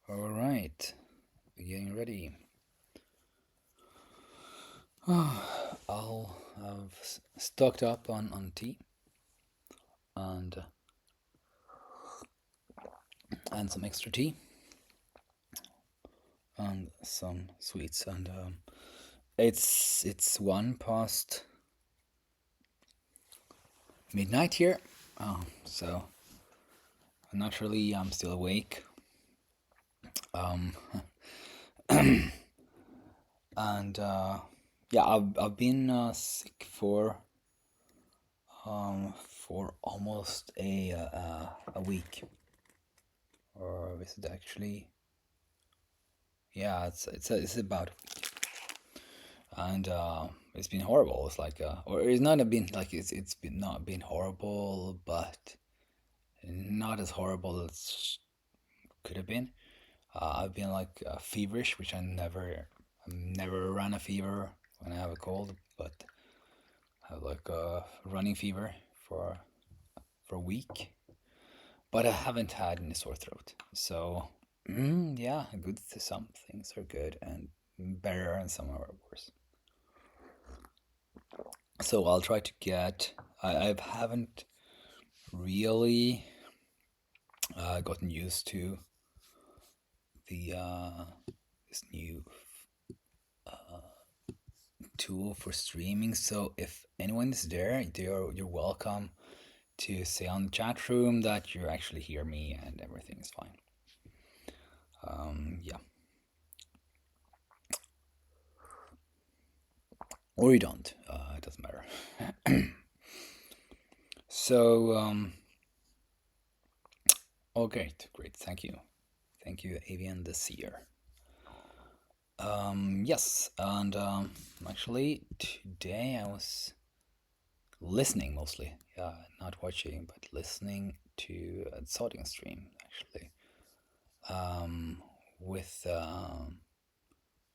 All right, getting ready. I'll have stocked up on tea and some extra tea and some sweets. And it's 1 past midnight here. So naturally I'm still awake. Um, and yeah, I've been sick for almost a week, or is it actually? Yeah, it's about, and it's been horrible. It's like, or it's not been like it's been not been horrible, but not as horrible as could have been. I've been like feverish, which I never run a fever when I have a cold, but I have like a running fever for a week. But I haven't had any sore throat, so yeah, good. Some things are good and better, and some are worse. So I'll try to get. I haven't really gotten used to the this new tool for streaming. So if anyone is there, you're welcome to say on the chat room that you actually hear me and everything is fine. Yeah, or you don't. It doesn't matter. So oh, great, great. Thank you, Avian the Seer. Yes, and actually today I was listening mostly, yeah, not watching, but listening to a Sodding stream actually, um, with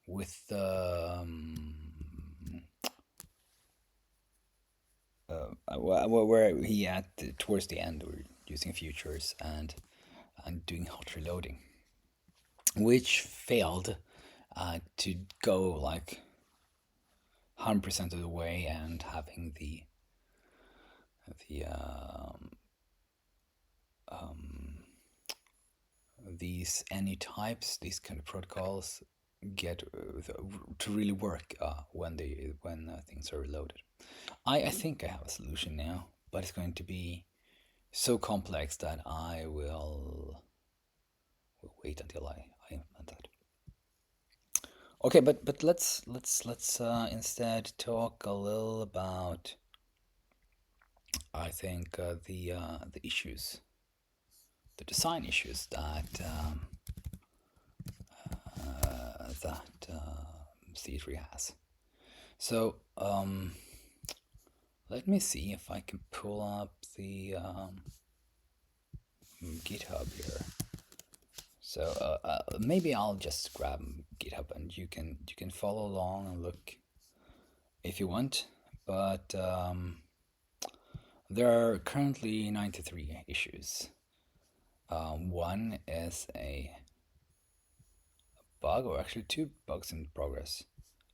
with where he at towards the end were using futures and doing hot reloading, which failed to go like 100% of the way and having the um, these any types, these kind of protocols get to really work when things are reloaded. I think I have a solution now, but it's going to be so complex that I will wait until I implement that. Okay, but let's instead talk a little about, I think, the issues, the design issues that C3 has. So let me see if I can pull up the GitHub here. So maybe I'll just grab GitHub and you can follow along and look if you want. But there are currently 93 issues. One is a bug, or actually two bugs in progress.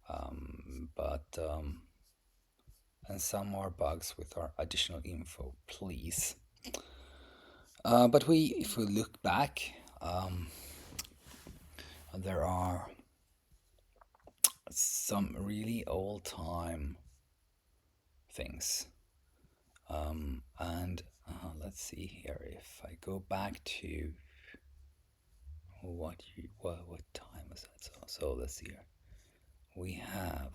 But and some more bugs with our additional info, please. But if we look back, there are some really old time things. And let's see here if I go back to what time was that? So let's see here. We have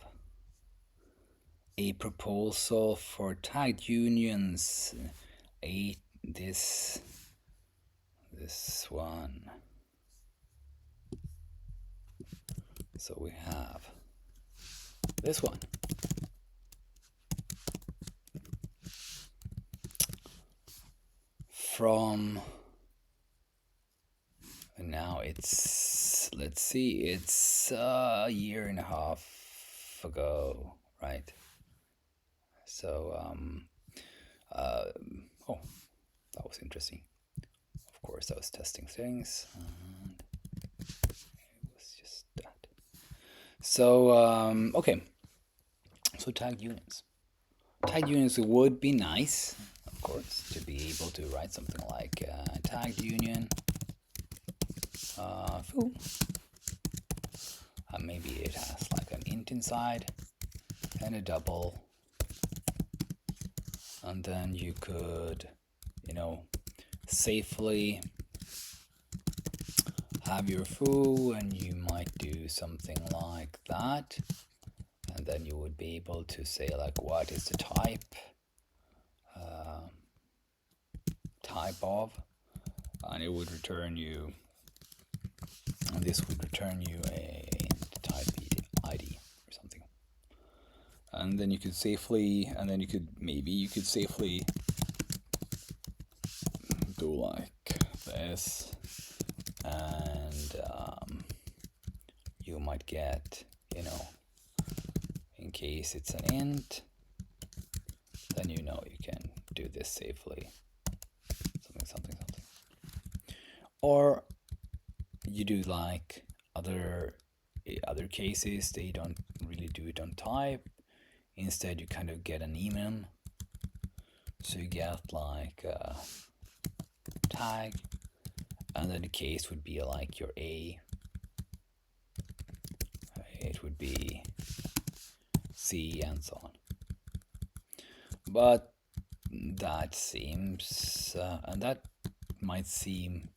a proposal for tagged unions. This one. So we have this one. From now let's see, it's a year and a half ago, right? So oh, that was interesting. Of course, I was testing things. And So okay, so tagged unions. Tagged unions would be nice, of course, to be able to write something like tagged union foo. Maybe it has like an int inside and a double, and then you could, you know, safely have your foo, and you might do something like that, and then you would be able to say like what is the type of, and it would return you, and this would return you a type ID or something, and then you could safely, and then you could safely do like this, and you might get, you know, in case it's an int, then you know you can do this safely, something. Or you do like other cases, they don't really do it on type. Instead, you kind of get an enum. So you get like a tag, and then the case would be like your A. It would be C and so on. But that seems, and that might seem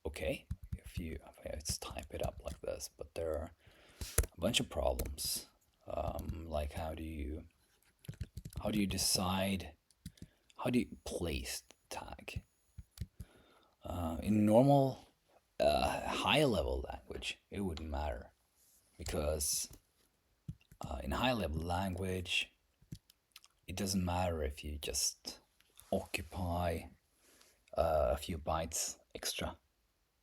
okay if I just type it up like this, but there are a bunch of problems. Like how do you decide, how do you place the tag? In normal high level language, it wouldn't matter, because in high level language, it doesn't matter if you just occupy a few bytes extra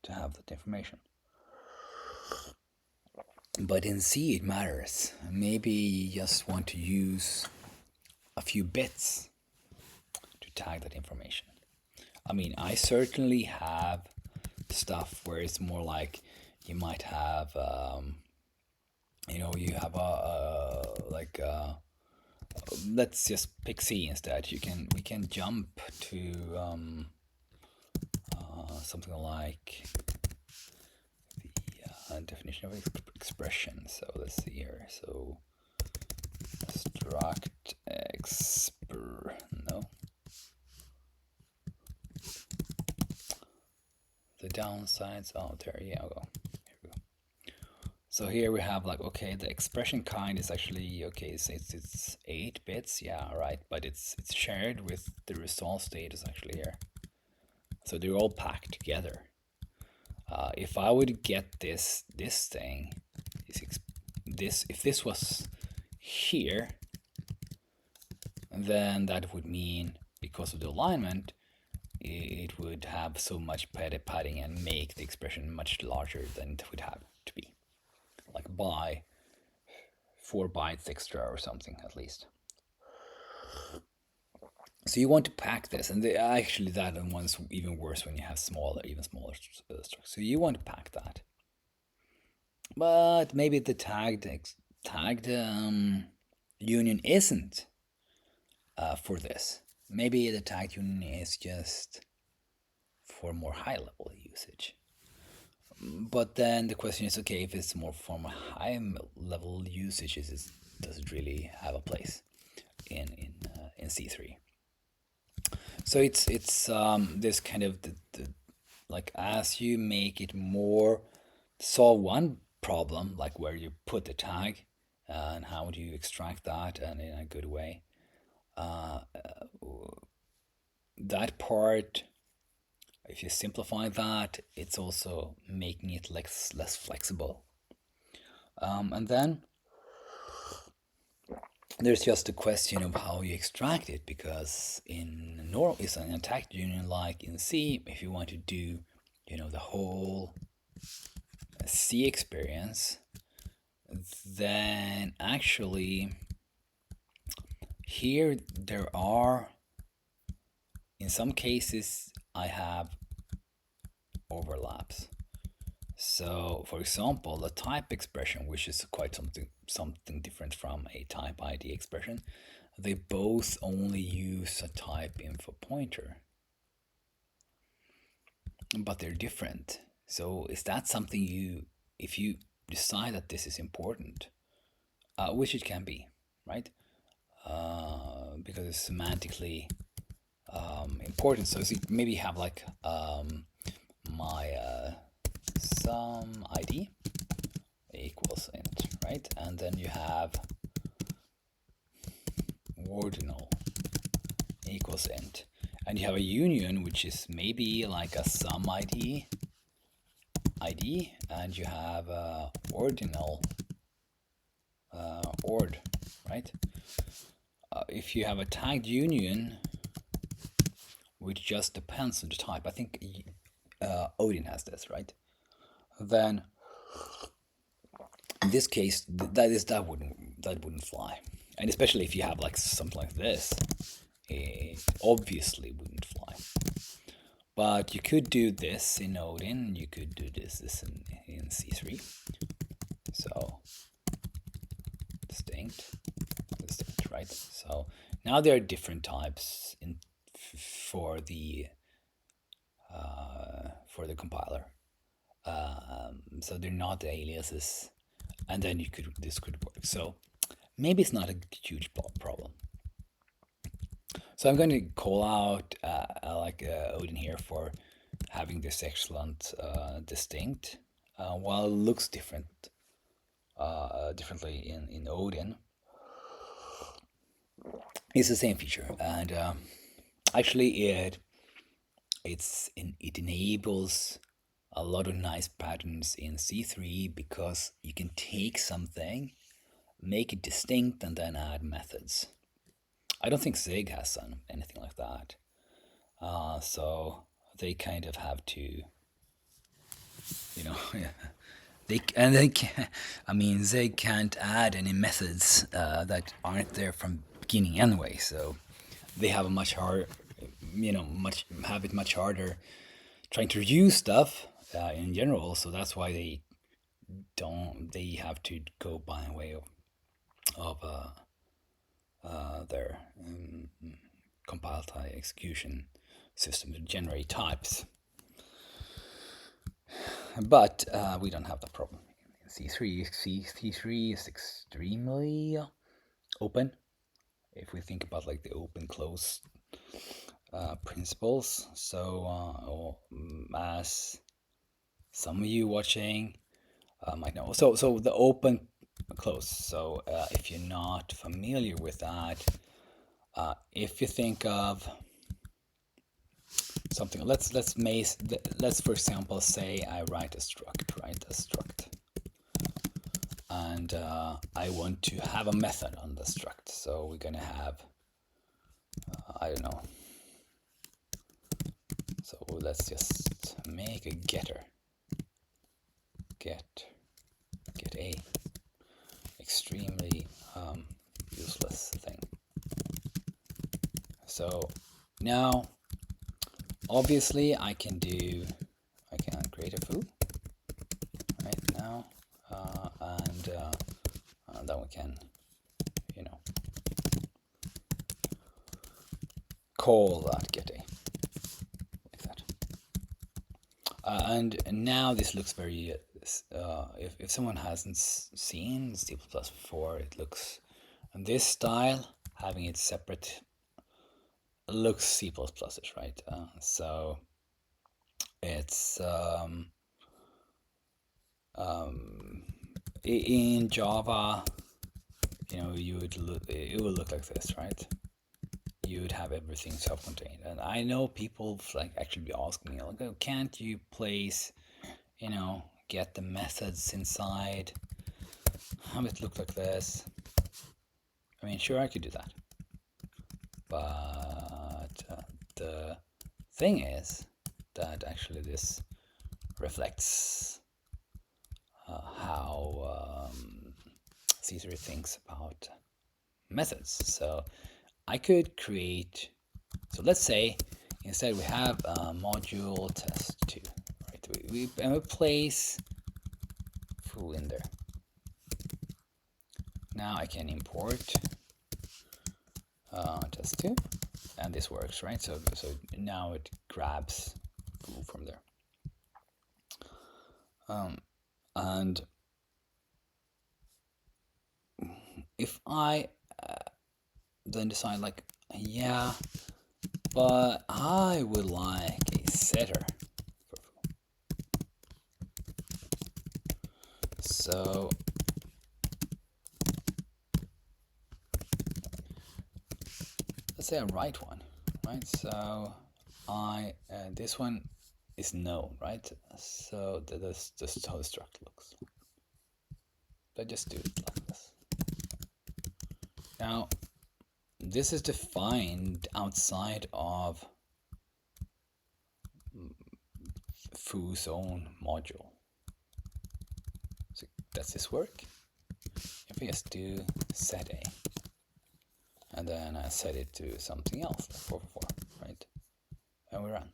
to have that information. But in C, it matters. Maybe you just want to use a few bits to tag that information. I mean, I certainly have stuff where it's more like you might have, you have let's just pick C instead. We can jump to something like the definition of expression. So let's see here. So struct no. The downsides. Oh, there. Yeah, I'll go. Here we go. So here we have like, okay, the expression kind is actually okay. So it's 8 bits. Yeah, right. But it's shared with the result status actually here. So they're all packed together. If I would get this thing, if this was here, then that would mean, because of the alignment, it would have so much padding and make the expression much larger than it would have to be, like by 4 bytes extra or something at least. So you want to pack this, and actually that one's even worse when you have even smaller structures. So you want to pack that, but maybe the tagged union isn't for this. Maybe the tagged union is just for more high level usage. But then the question is, okay, if it's more for more high level usage, does it really have a place in C3? So it's this kind of the like, as you make it more, solve one problem, like where you put the tag and how do you extract that and in a good way. That part, if you simplify that, it's also making it less flexible. And then there's just a question of how you extract it, because in normal, it's an attack union like in C. If you want to do, the whole C experience, then actually here there are, in some cases I have overlaps. So, for example, the type expression, which is quite something different from a type ID expression, they both only use a type info pointer, but they're different. So, is that something if you decide that this is important, which it can be, right? Because it's semantically important. So, maybe you have like my sum ID equals int, right? And then you have ordinal equals int. And you have a union, which is maybe like a sum ID, and you have ordinal ord, right? If you have a tagged union, which just depends on the type, I think Odin has this, right? Then in this case, that wouldn't fly, and especially if you have like something like this, it obviously wouldn't fly. But you could do this in Odin, you could do this in C3. So distinct, right? So now there are different types for the compiler. So they're not aliases, and then this could work. So maybe it's not a huge problem. So I'm going to call out Odin here for having this excellent distinct. While it looks differently in Odin, it's the same feature, and actually it enables a lot of nice patterns in C3 because you can take something, make it distinct, and then add methods. I don't think Zig has done anything like that. So they kind of have to, they can't. I mean, they can't add any methods that aren't there from beginning anyway. So they have a much harder, much harder trying to use stuff in general. So that's why they have to go by way of their compile type execution system to generate types. But we don't have that problem. C3 is extremely open. If we think about like the open close principles. So as some of you watching might know. So the open close. So if you're not familiar with that, if you think of something, let's for example say I write a struct, and I want to have a method on the struct. So we're gonna have I don't know. So let's just make a getter. Get a extremely useless thing. So now obviously I can create a foo right now, and then we can call that get a like that. And now this looks very if someone hasn't seen C++ before, it looks in this style, having it separate looks C++ish, right? So it's in Java, it would look like this, right? You would have everything self-contained, and I know people like actually be asking me like, oh, can't you place, get the methods inside, have it look like this? I mean, sure, I could do that, but the thing is that actually this reflects how C3 thinks about methods. So I could create, so let's say instead we have module test2, right? We place foo in there. Now I can import just two, and this works, right? So now it grabs foo from there. And if I then decide like, yeah, but I would like a setter for foo. So let's say I write one, right? So I this one is no, right? So that's just how the struct looks like. I just do it like this. Now, this is defined outside of foo's own module. So does this work? If I just do set a, and then I set it to something else, like 444, right? And we run.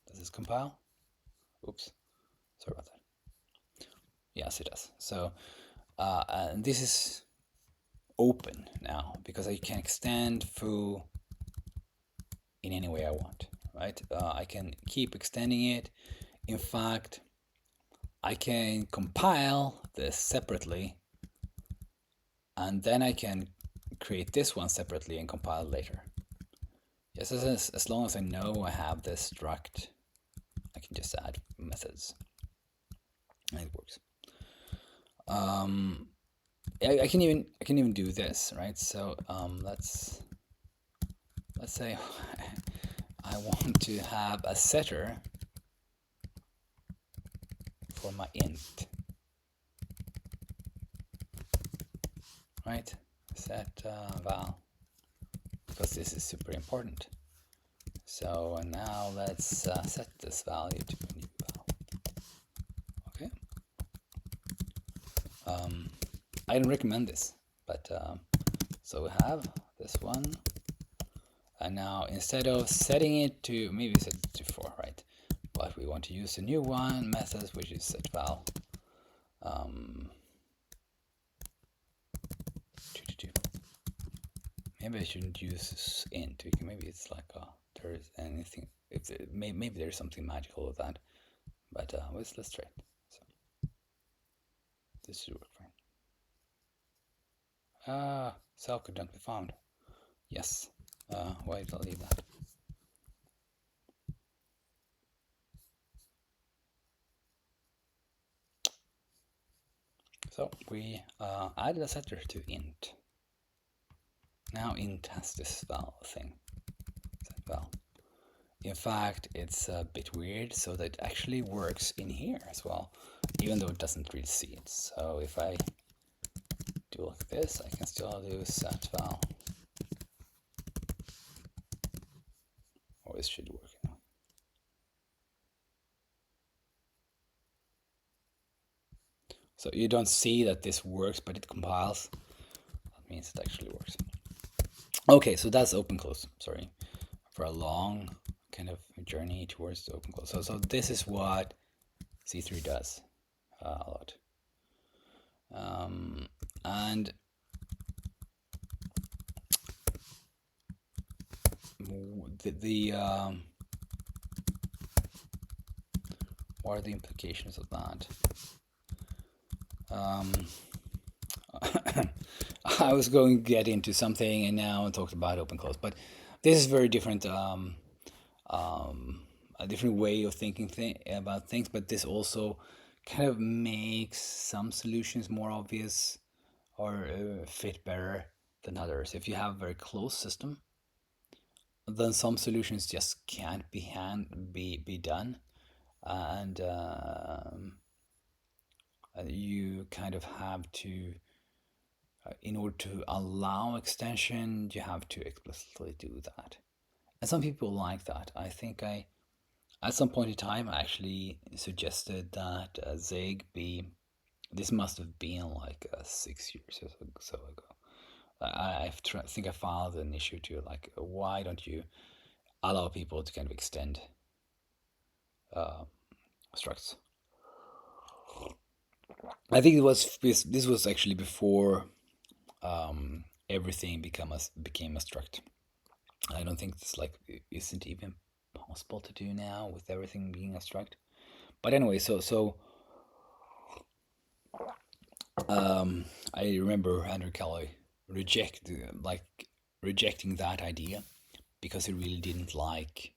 Does this compile? Oops, sorry about that. Yes, it does. So and this is open now because I can extend foo in any way I want, right? I can keep extending it. In fact, I can compile this separately, and then I can create this one separately and compile later. Yes, as long as I know I have this struct, I can just add methods, and it works. I can even do this, right? So let's say I want to have a setter for my int, right? Set val, because this is super important. So now let's set this value to a new val. Okay. I don't recommend this, but so we have this one, and now instead of setting it to, maybe set it to 4, right? But we want to use a new one method, which is set val. Maybe I shouldn't use int. Maybe it's like there's anything. If there, maybe there's something magical with that. But let's try it. So this should work fine. Cell could not be found. Yes. Why did I leave that? So we added a setter to int. Now int has this val thing. Set val. In fact, it's a bit weird, so that it actually works in here as well, even though it doesn't really see it. So if I do like this, I can still do set val. Or this should work now. So you don't see that this works, but it compiles. That means it actually works. Okay, so that's open close. Sorry for a long kind of journey towards the open close. So this is what C3 does a lot. And what are the implications of that? I was going to get into something, and now I talked about open close, but this is very different. A different way of thinking about things, but this also kind of makes some solutions more obvious or fit better than others. If you have a very close system, then some solutions just can't be done, and you kind of have to, in order to allow extension, you have to explicitly do that. And some people like that. I think at some point in time, I actually suggested that Zig be. This must have been like 6 years or so ago. I think I filed an issue to like, why don't you allow people to kind of extend structs? I think this was actually before everything became a struct. I don't think this like isn't even possible to do now with everything being a struct. But anyway, I remember Andrew Kelly reject like rejecting that idea because he really didn't like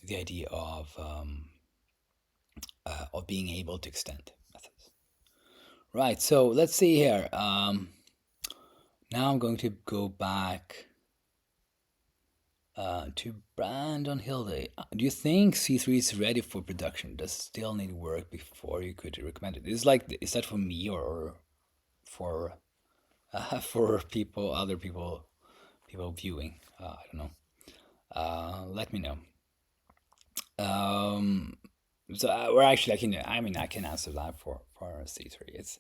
the idea of being able to extend methods. Right. So let's see here. Now I'm going to go back to Brandon Hilde. Do you think C3 is ready for production? Does it still need work before you could recommend it? Is that for me or for for people, other people viewing? I don't know. Let me know. Um, so or actually, I can answer that for C3. It's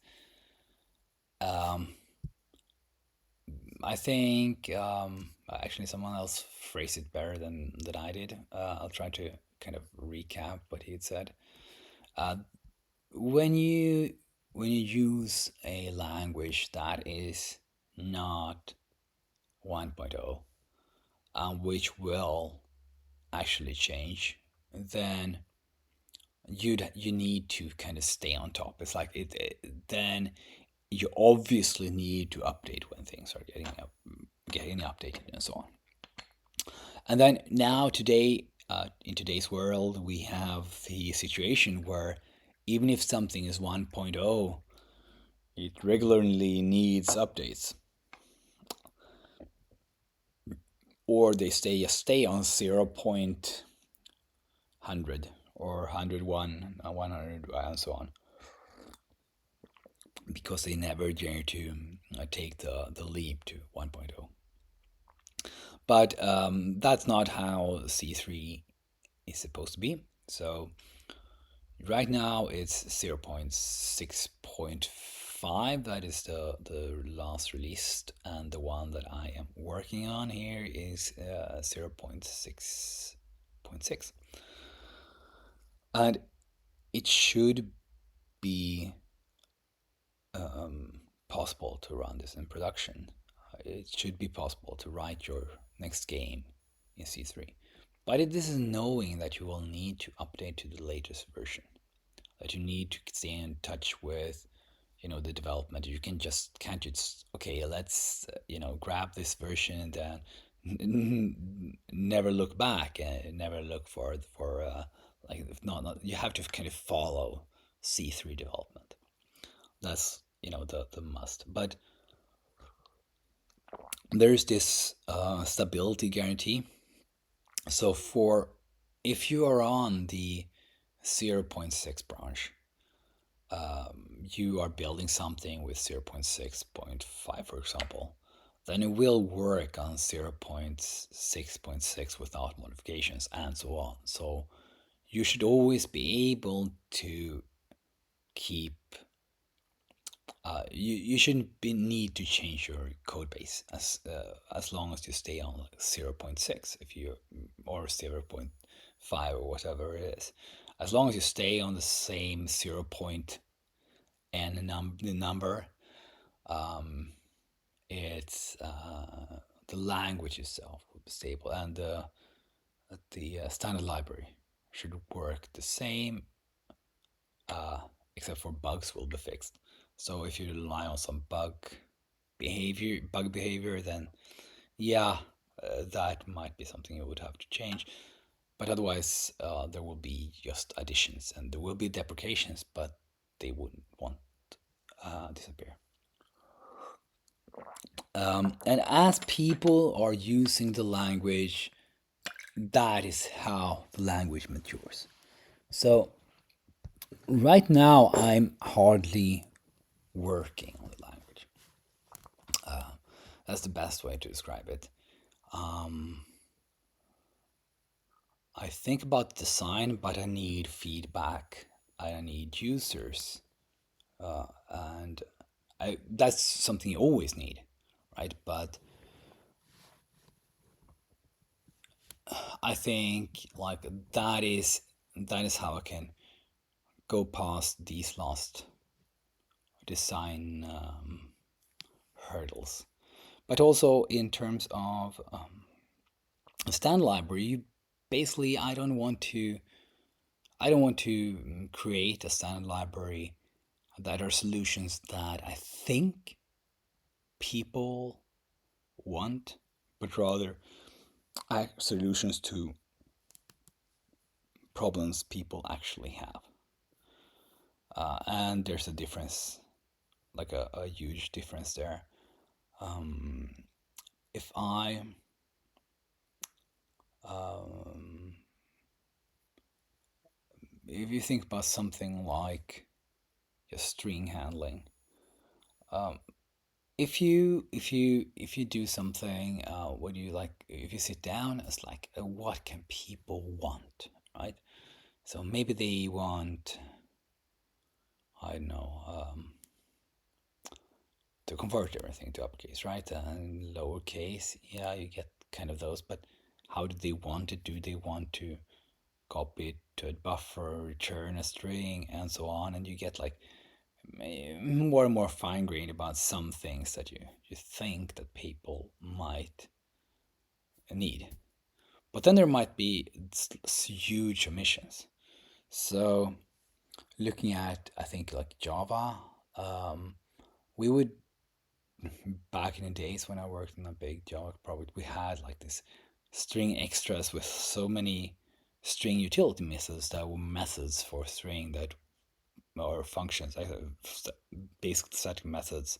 um, I think actually someone else phrased it better than I did. I'll try to kind of recap what he had said. Uh, when you when you use a language that is not 1.0, which will actually change, then you need to kind of stay on top. It's like then you obviously need to update when things are getting updated and so on. And then now today, in today's world, we have the situation where even if something is 1.0, it regularly needs updates, or they stay on 0.100 or 101, 100, and so on, because they never dare to take the leap to 1.0. But that's not how C3 is supposed to be. So right now it's 0.6.5. That is the last released, and the one that I am working on here is 0.6.6. And it should be possible to run this in production. It should be possible to write your next game in C3. But this is knowing that you will need to update to the latest version, that you need to stay in touch with, the development. You can't just okay, let's grab this version and then never look back and never look for like not you have to kind of follow C3 development. That's the must. But there's this stability guarantee. So for if you are on the zero point 0.6 branch, you are building something with 0.6.5, for example, then it will work on 0.6.6 without modifications and so on. So you should always be able to keep you shouldn't need to change your code base as long as you stay on like 0.6 if you or 0.5 or whatever it is. As long as you stay on the same 0. N number, it's the language itself will be stable, and the standard library should work the same, except for bugs will be fixed. So if you rely on some bug behavior, then yeah, that might be something you would have to change. But otherwise, there will be just additions, and there will be deprecations, but they won't disappear. And as people are using the language, that is how the language matures. So right now, I'm hardly working on the language. That's the best way to describe it. I think about design, but I need feedback. I need users, and that's something you always need, right? But I think like that is how I can go past these last design hurdles. But also in terms of a standard library, basically I don't want to create a standard library that are solutions that I think people want, but rather solutions to problems people actually have. And there's a difference, like a huge difference there. Um, if I um, if you think about something like just string handling, um, if you do something, what do you like? If you sit down, it's like, what can people want, right? So maybe they want, I don't know, to convert everything to uppercase, right? And lowercase, yeah, you get kind of those, but how do they want it? Do they want to copy it to a buffer, return a string, and so on? And you get like more and more fine grained about some things that you think that people might need. But then there might be huge omissions. So looking at, I think, like Java, we would, back in the days when I worked in a big Java project, we had like this string extras with so many string utility methods that were methods for string that, or functions, basic static methods,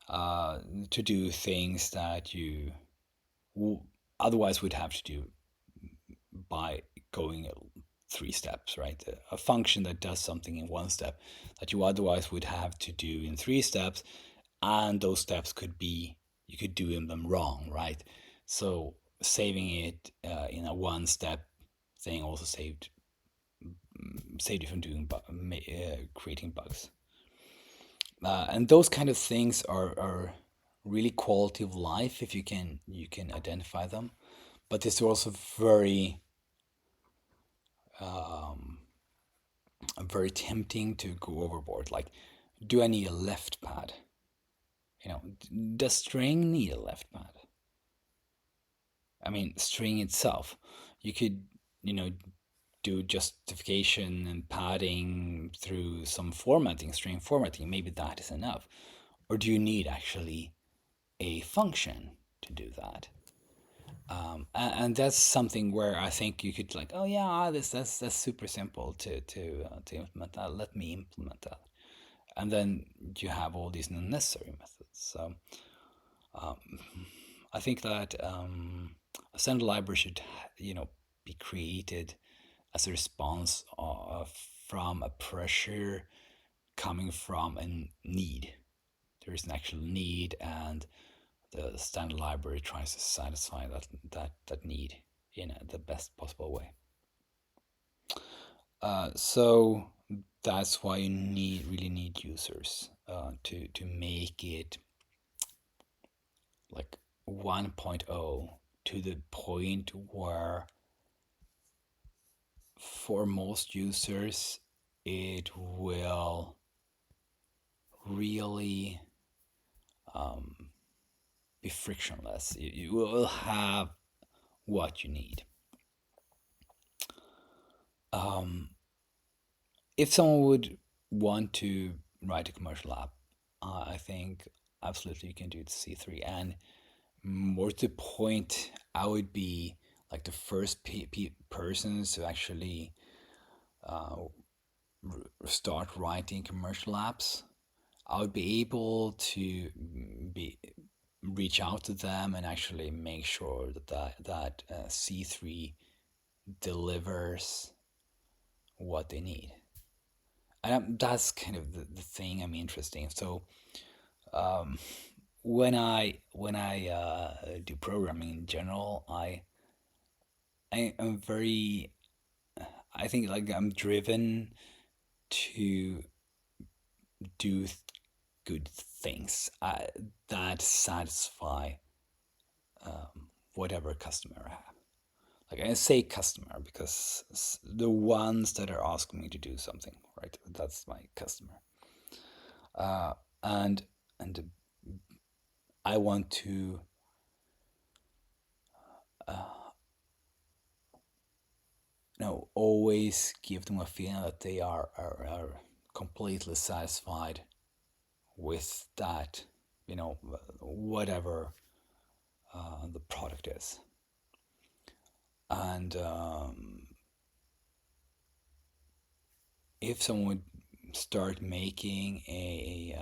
to do things that you otherwise would have to do by going 3 steps, right? A function that does something in 1 step that you otherwise would have to do in 3 steps, and those steps could be, you could do them wrong, right? So saving it in a 1 step thing also saved you from doing creating bugs. And those kind of things are really quality of life if you can identify them, but it's also um, very tempting to go overboard. Like, do I need a left pad? Does string need a left pad? I mean, string itself, you could, do justification and padding through some formatting, string formatting. Maybe that is enough. Or do you need actually a function to do that? And that's something where I think you could, like, oh yeah, that's super simple to implement that. Let me implement that, and then you have all these unnecessary methods. So I think that a standard library should, be created as a response from a pressure coming from a need. There is an actual need, and the standard library tries to satisfy that need in the best possible way. So that's why you really need users to make it like 1.0 to the point where for most users it will really be frictionless. You will have what you need. If someone would want to write a commercial app, I think absolutely you can do it C3. And more to the point, I would be like the first persons to actually start writing commercial apps. I would be able to be reach out to them and actually make sure that C3 delivers what they need. And that's kind of the thing I'm interested in. So when I do programming in general, I am very, I think, like, I'm driven to do good things that satisfy whatever customer I have. Like, I say customer because the ones that are asking me to do something, right? That's my customer. uh, and and I want to always give them a feeling that they are completely satisfied with that, whatever the product is. And if someone would start making a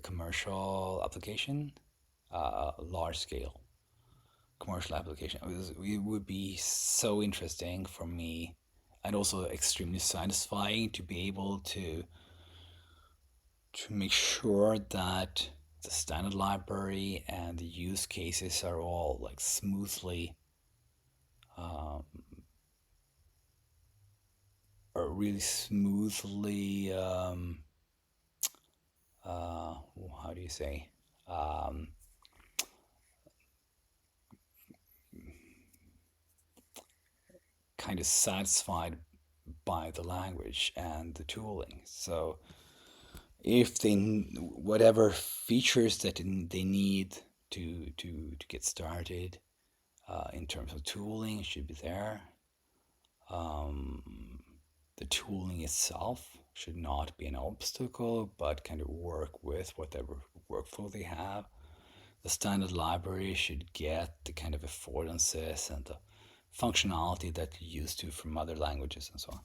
commercial application, large scale commercial application, it would be so interesting for me and also extremely satisfying to be able to make sure that the standard library and the use cases are all like smoothly or really smoothly how do you say um, kind of satisfied by the language and the tooling. So if they whatever features that they need to get started in terms of tooling should be there. The tooling itself should not be an obstacle, but kind of work with whatever workflow they have. The standard library should get the kind of affordances and the functionality that you're used to from other languages and so on.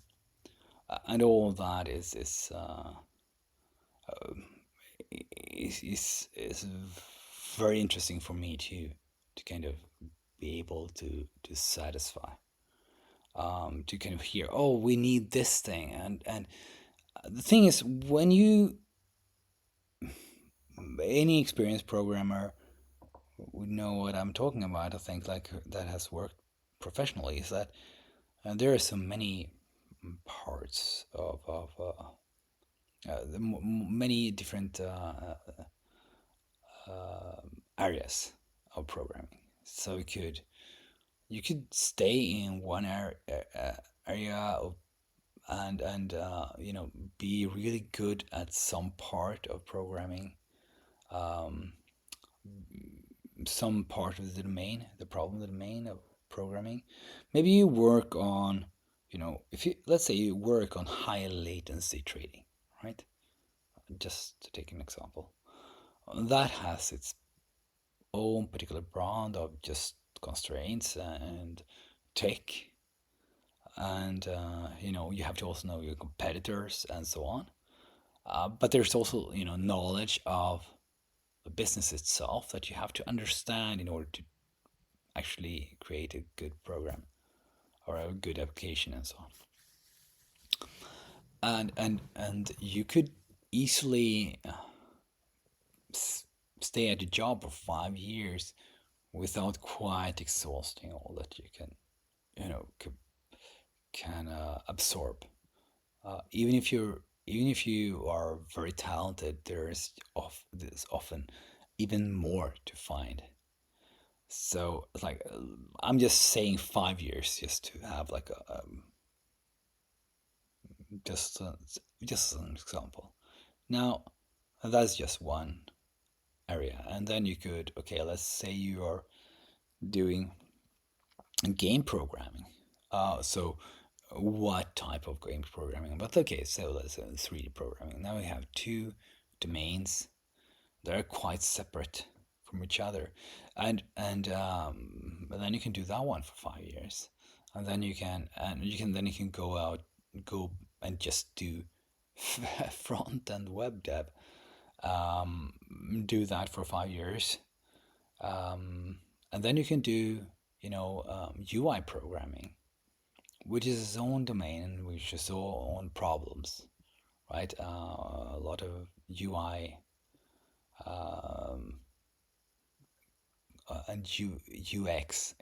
And all of that is very interesting for me to kind of be able to satisfy, to kind of hear, oh, we need this thing, and the thing is, when you any experienced programmer would know what I'm talking about. I think like that has worked professionally is that there are so many parts of many different areas of programming. So you could stay in one area of, and be really good at some part of programming, some part of the domain, the problem domain of programming. Maybe you work on, if you let's say you work on high latency trading, right? Just to take an example, that has its own particular brand of just constraints and tech, and you have to also know your competitors and so on. But there's also knowledge of the business itself that you have to understand in order to actually create a good program or a good application and so on. And you could easily stay at a job for 5 years without quite exhausting all that you can you know can absorb. Even if you are very talented, there's often even more to find. So like I'm just saying 5 years just to have like a just uh, just an example. Now that's just one area, and then you could, okay, let's say you are doing game programming. So what type of game programming? But okay, so let's say 3D programming. Now we have two domains. They're quite separate from each other, and then you can do that one for 5 years, and then you can go and just do front end web dev. Do that for 5 years, and then you can do UI programming, which is its own domain and which is its own problems, right? A lot of UI and UX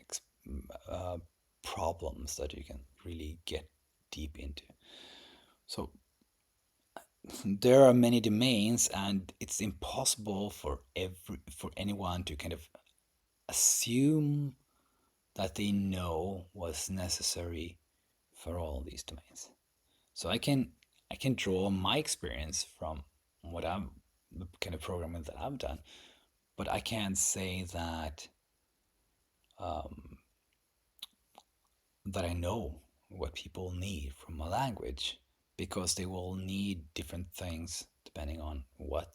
problems that you can really get deep into. So there are many domains, and it's impossible for anyone to kind of assume that they know what's necessary for all these domains. So I can draw my experience from what I'm the kind of programming that I've done, but I can't say that I know what people need from a language because they will need different things depending on what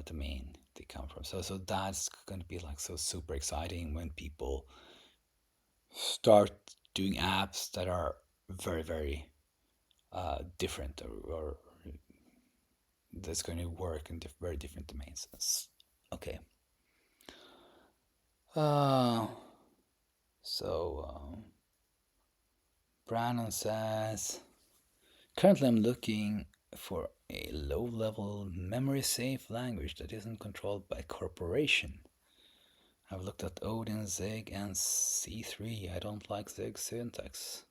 domain they come from. So that's going to be like so super exciting when people start doing apps that are very very different or that's going to work in very different domains. Okay. Uh, so Brandon says, currently I'm looking for a low-level memory-safe language that isn't controlled by corporation. I've looked at Odin, Zig, and C3. I don't like Zig's syntax.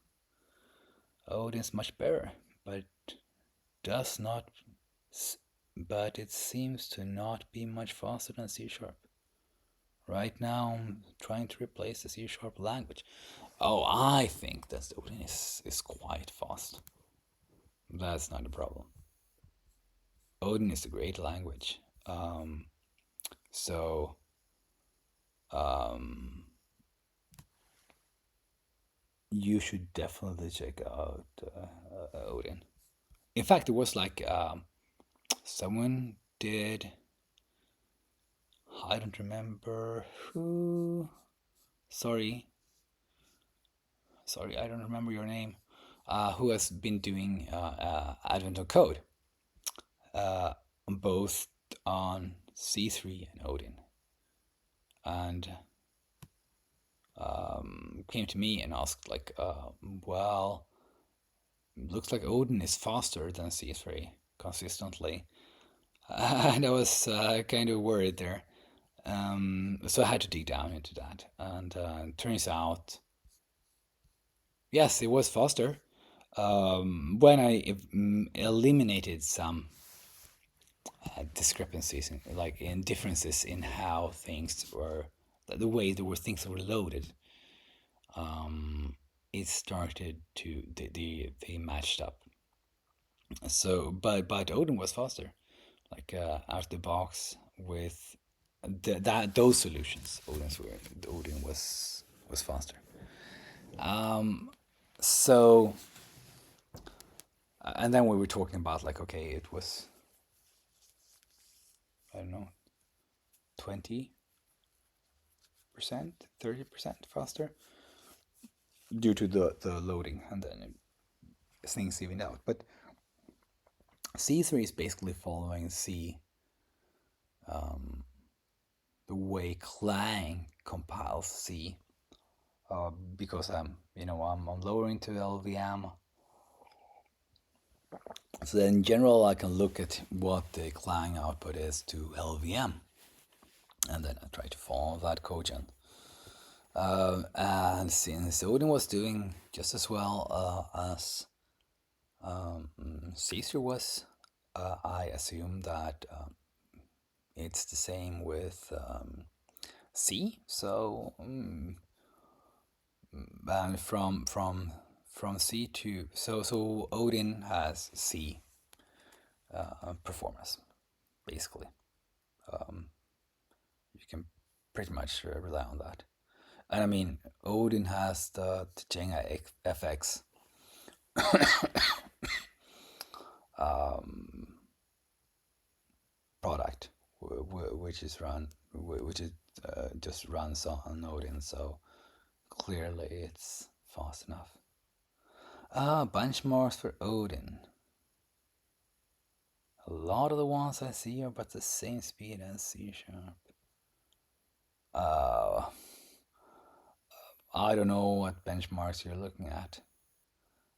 Odin's much better, but does not. But it seems to not be much faster than C sharp. Right now, I'm trying to replace the C sharp language. Oh, I think that Odin is quite fast. That's not a problem. Odin is a great language. So, um, you should definitely check out Odin. In fact, it was like someone did. I don't remember who. Sorry, sorry, I don't remember your name. Who has been doing Advent of Code, uh, both on C3 and Odin, and came to me and asked like, well, looks like Odin is faster than C3 consistently, and I was kind of worried there. So I had to dig down into that, and turns out, yes, it was faster. When I eliminated some discrepancies, like in differences in how things were, the way there were things that were loaded, it started to they matched up. So, but Odin was faster, like out of the box with that those solutions. Odin was faster. So, and then we were talking about like, okay, it was, I don't know, 20%, 30% faster due to the loading, and then things evened out. But C3 is basically following C, the way Clang compiles C, because I'm lowering to LVM. So in general, I can look at what the Clang output is to LVM, and then I try to follow that cogent. And since Odin was doing just as well as Caesar was, I assume that it's the same with C. So, and from C to so Odin has C performance basically. You can pretty much rely on that. And I mean, Odin has the Jenga FX product, which is just runs on Odin. So clearly, it's fast enough. Benchmarks for Odin. A lot of the ones I see are about the same speed as C sharp. I don't know what benchmarks you're looking at.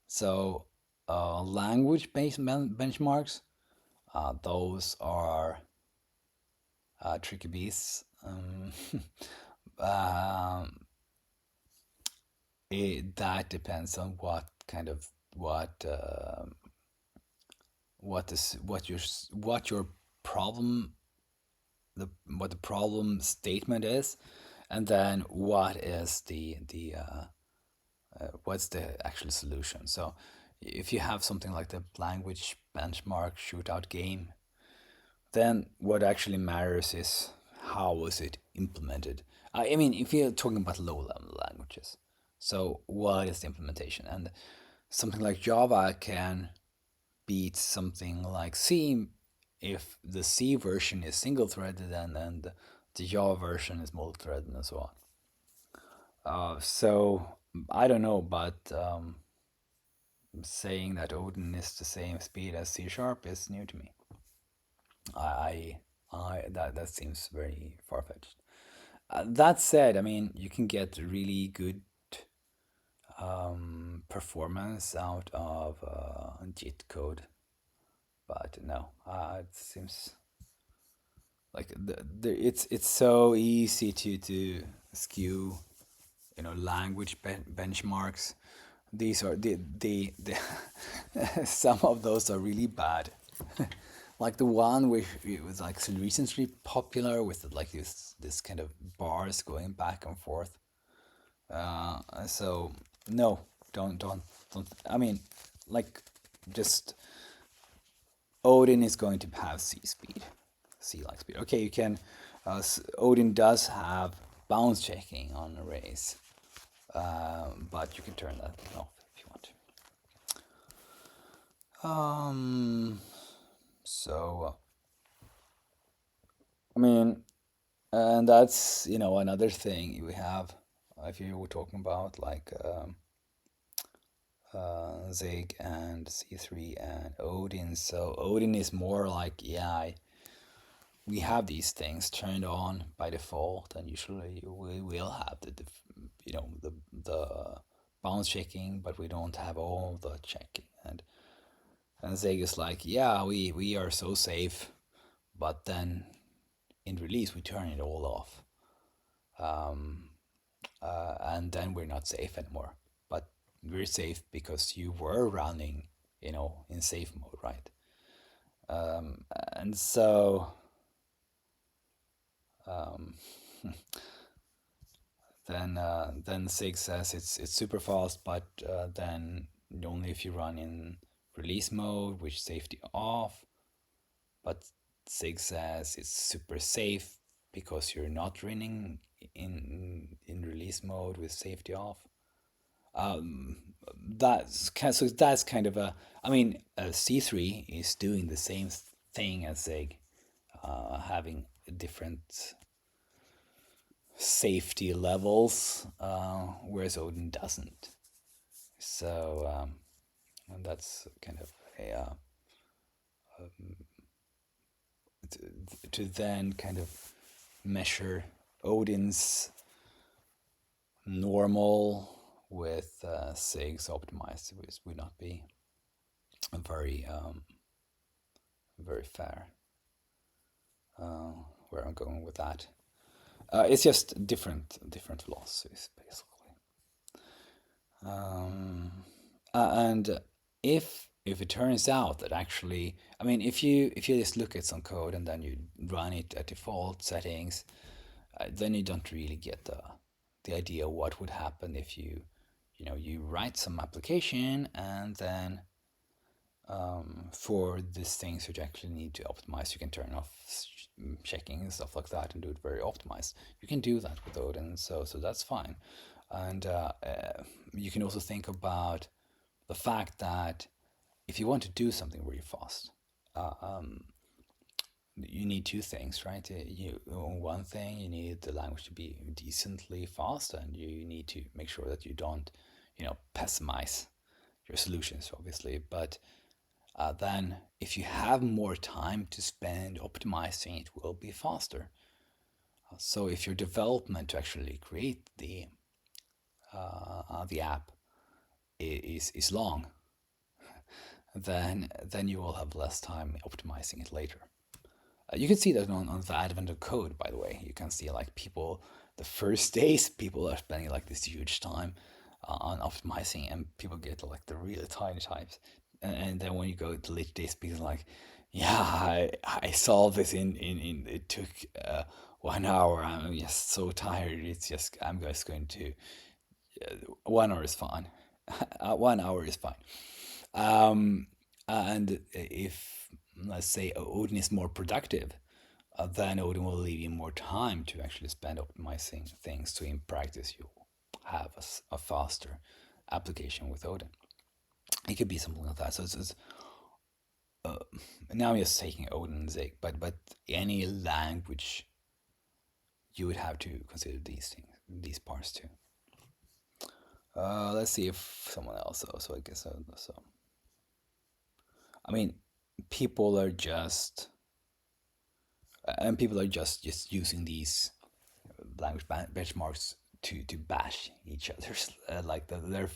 So, language-based benchmarks, those are tricky beasts. Um, that depends on what kind of what your problem what the problem statement is, and then what is the what's the actual solution. So if you have something like the language benchmark shootout game, then what actually matters is how was it implemented. I mean, if you're talking about low level languages, so what is the implementation? And something like Java can beat something like C if the C version is single threaded and the Java version is multi threaded and so on. So I don't know, but saying that Odin is the same speed as C sharp is new to me. I, that seems very far fetched. That said, I mean, you can get really good performance out of JIT code, but no, it seems like it's so easy to skew, language benchmarks. These are the some of those are really bad. Like the one which it was like recently popular with like this kind of bars going back and forth. So no, don't. I mean, like, just Odin is going to have C speed, C like speed. Okay, you can. Odin does have bounce checking on arrays, but you can turn that off if you want. So I mean, and that's another thing we have. If you were talking about like Zig and C3 and Odin, so Odin is more like, yeah, we have these things turned on by default, and usually we will have the bounce checking, but we don't have all the checking. And Zig is like, yeah, we are so safe, but then in release we turn it all off, and then we're not safe anymore. But we're safe because you were running, in safe mode, right? And so then Sig says it's super fast, but then only if you run in release mode, which safety off. But Sig says it's super safe because you're not running in release mode with safety off. That's kind of a. I mean, C3 is doing the same thing as Sig, having different safety levels, whereas Odin doesn't. So and that's kind of a to then kind of measure Odin's normal with Sig's optimized would not be very very fair. Where I'm going with that, it's just different philosophies basically. And if it turns out that actually, I mean, if you just look at some code and then you run it at default settings, then you don't really get the idea what would happen if you write some application and then for these things which actually need to optimize, you can turn off checking and stuff like that and do it very optimized. You can do that with Odin, so that's fine. And you can also think about the fact that if you want to do something really fast, you need two things, right? One thing, you need the language to be decently fast, and you need to make sure that you don't, pessimize your solutions, obviously. But then, if you have more time to spend optimizing, it will be faster. So, if your development to actually create the app is long, then you will have less time optimizing it later. You can see that on the advent of code, by the way. You can see like people, the first days, people are spending like this huge time on optimizing, and people get like the really tiny types. And then when you go to later days, people are like, yeah, I solved this in it took 1 hour. I'm just so tired. I'm just going to 1 hour is fine. 1 hour is fine. Um, and if, let's say, Odin is more productive, then Odin will leave you more time to actually spend optimizing things. So in practice, you have a faster application with Odin. It could be something like that. So it's now I'm just taking Odin and Zig, but any language you would have to consider these things, these parts too. Let's see if someone else. So I guess so. I mean, people are just people are just using these language benchmarks to bash each other's like they're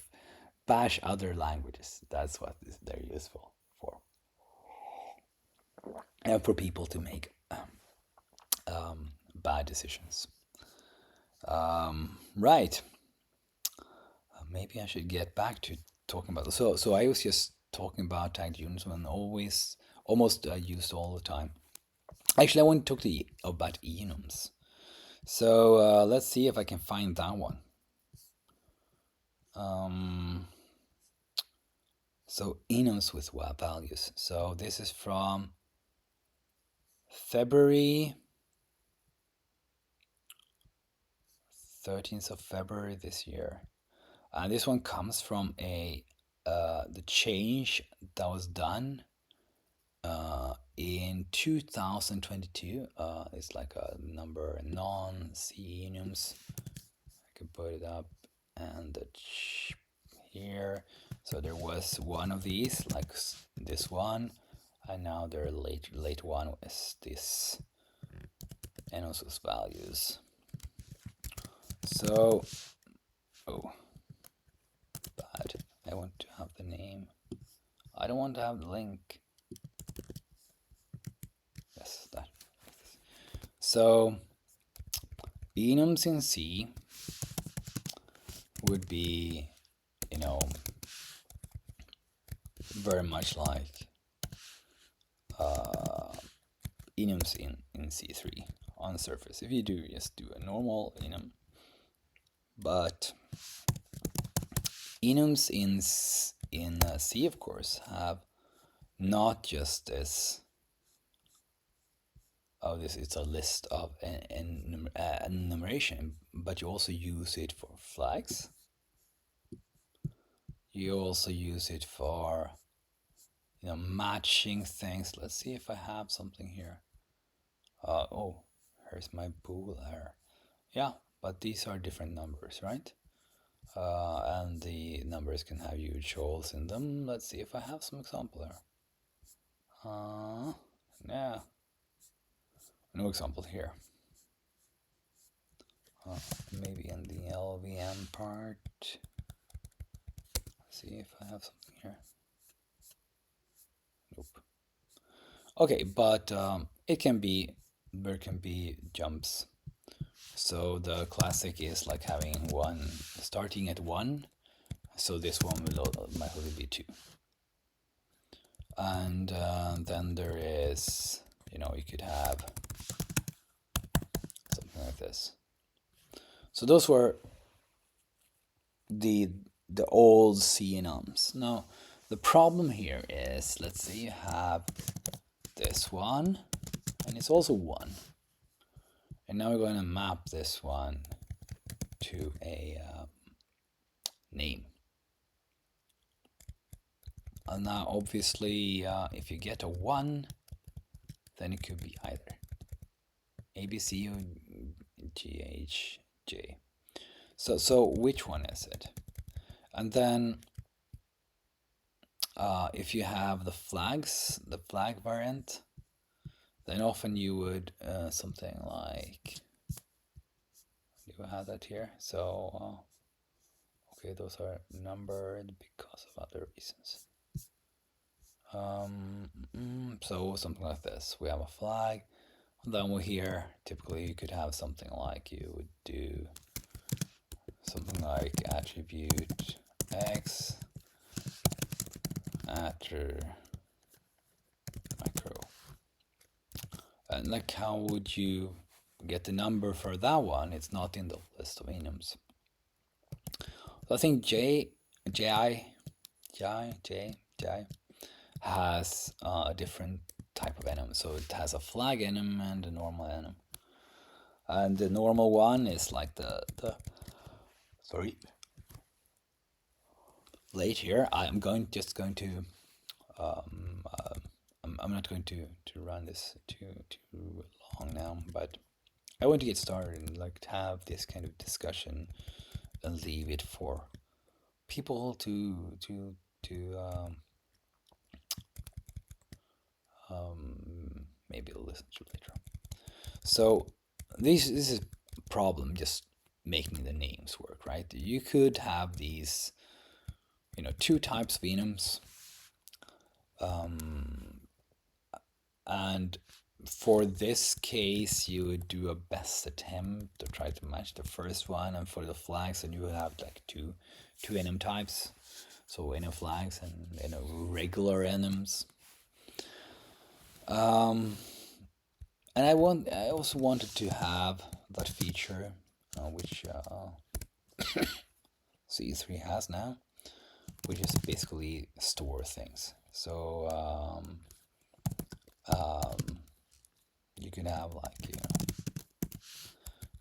bash other languages. That's what they're useful for, and for people to make bad decisions. Right. Maybe I should get back to talking about this. So I was just talking about tagged units when always almost used all the time. Actually, I want to talk about enums. So let's see if I can find that one. Um, so enums with values. So this is from February 13th of February this year. And this one comes from the change that was done in 2022. It's like a number non-C enums. I can put it up and here. So there was one of these, like this one, and now their late one is this enosus values. So, oh, bad. I want to have the name. I don't want to have the link. Yes, that. So, enums in C would be, very much like enums in C3 on the surface. If you just do a normal enum, but enums in C, of course, have not just this. Oh, this it's a list of enumeration, but you also use it for flags. You also use it for matching things. Let's see if I have something here. Oh, here's my bool there. Yeah, but these are different numbers, right? And the numbers can have huge holes in them. Let's see if I have some example here. Yeah, no example here. Maybe in the LVM part. Let's see if I have something here. Nope. Okay, but there can be jumps. So the classic is like having one starting at 1. So this one might only be 2. And then there is, you could have something like this. So those were the old C enums. Now the problem here is, let's say you have this one, and it's also 1. And now we're going to map this one to a name. And now obviously if you get a 1, then it could be either ABC or GHJ. So which one is it? And then if you have the flag variant, then often you would something like, do I have that here? So okay, those are numbered because of other reasons. So something like this. We have a flag, and then we here typically you could have something like, you would do something like attribute x after macro. And like, how would you get the number for that one? It's not in the list of enums. So I think J okay, has a different type of enum. So it has a flag enum and a normal enum. And the normal one is like the sorry. Late here, I'm just going to um, uh, I'm not going to run this too long now, but I want to get started and like to have this kind of discussion and leave it for people to maybe listen to later. So this is a problem just making the names work, right? You could have these, two types of enums, and for this case, you would do a best attempt to try to match the first one, and for the flags, and you would have like two enum types, so enum flags and regular enums. And I also wanted to have that feature, which C3 has now, which is basically store things. So you can have like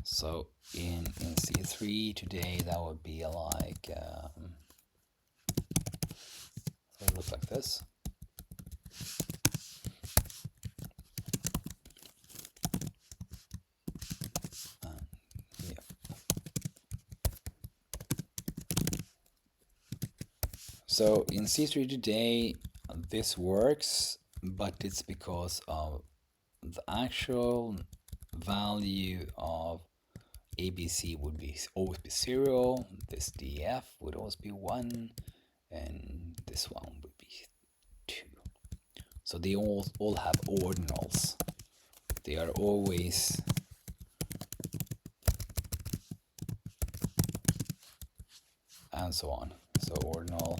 so in C3 today that would be like it would look like this. Yeah. So in C3 today, this works, but it's because of the actual value of ABC would always be 0, this DF would always be 1, and this one would be 2. So they all have ordinals. They are always and so on. So ordinal,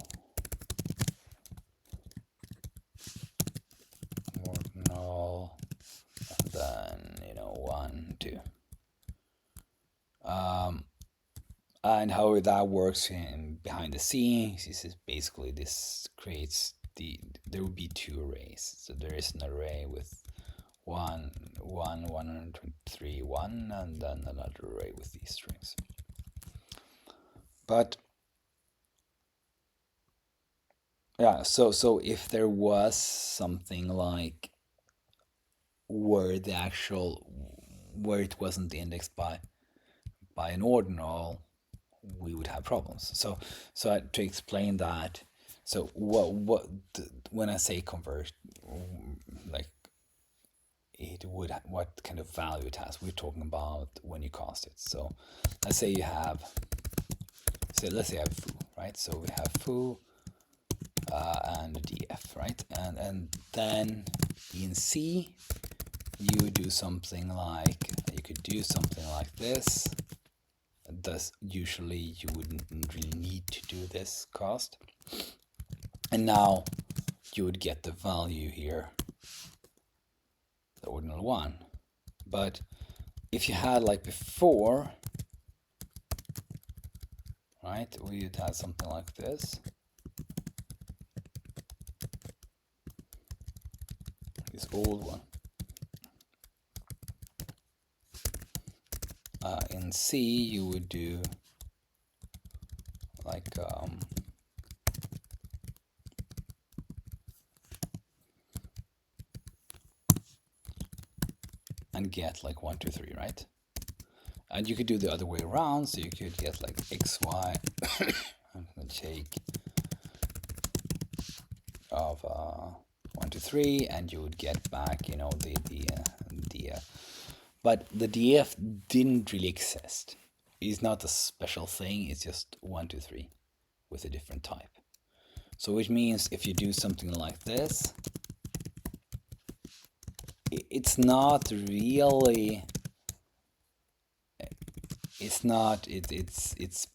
and then 1, 2. And how that works behind the scenes is basically this creates there will be two arrays. So there is an array with 123, 1, and then another array with these strings. But yeah, so if there was something like where it wasn't indexed by an ordinal, we would have problems. So to explain that, so when I say convert, like it would what kind of value it has, we're talking about when you cast it. So let's say you have, let's say I have foo, right? So we have foo and df, right? And then in C you do something like, you could do something like this. Thus, usually you wouldn't really need to do this cast. And now you would get the value here, the ordinal 1. But if you had like before, right, we would have something like this. This old one. In C, you would do like and get like 1, 2, 3, right? And you could do the other way around, so you could get like x, y. I'm gonna take of 1, 2, 3, and you would get back, the but the DF didn't really exist. It's not a special thing. It's just 1, 2, 3 with a different type. So which means if you do something like this, it's not really. It's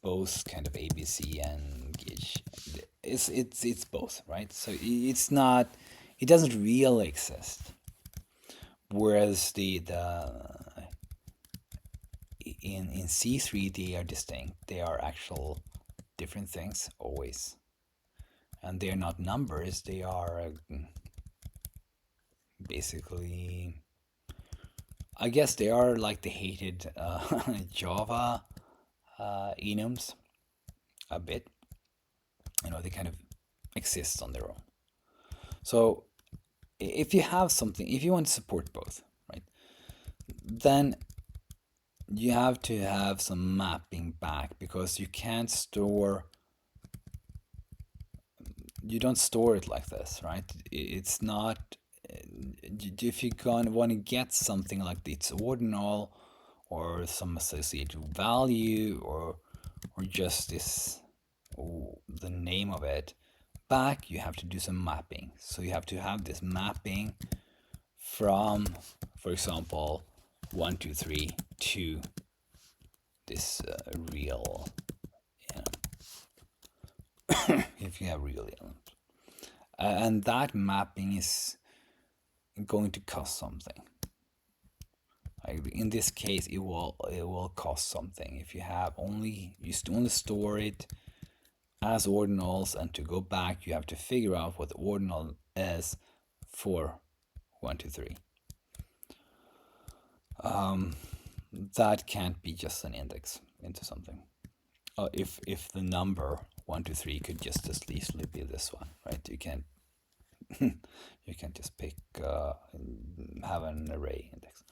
both kind of ABC and Gitch. It's both, right? So it's not. It doesn't really exist. Whereas in C3 they are distinct. They are actual different things always. and they're not numbers. They are basically, I guess they are like the hated Java enums a bit. They kind of exist on their own. So if you have something, if you want to support both, right, then you have to have some mapping back, because you don't store it like this, right? It's not. If you want to get something like its ordinal, or some associated value, or just the name of it back, you have to do some mapping. So you have to have this mapping from, for example, 123 to this real, if you have real elements. And that mapping is going to cost something. Like in this case, it will cost something if you only store it as ordinals, and to go back you have to figure out what the ordinal is for 123. That can't be just an index into something. If the number 123 could just as easily be this one, right? You can't you can't just pick have an array index.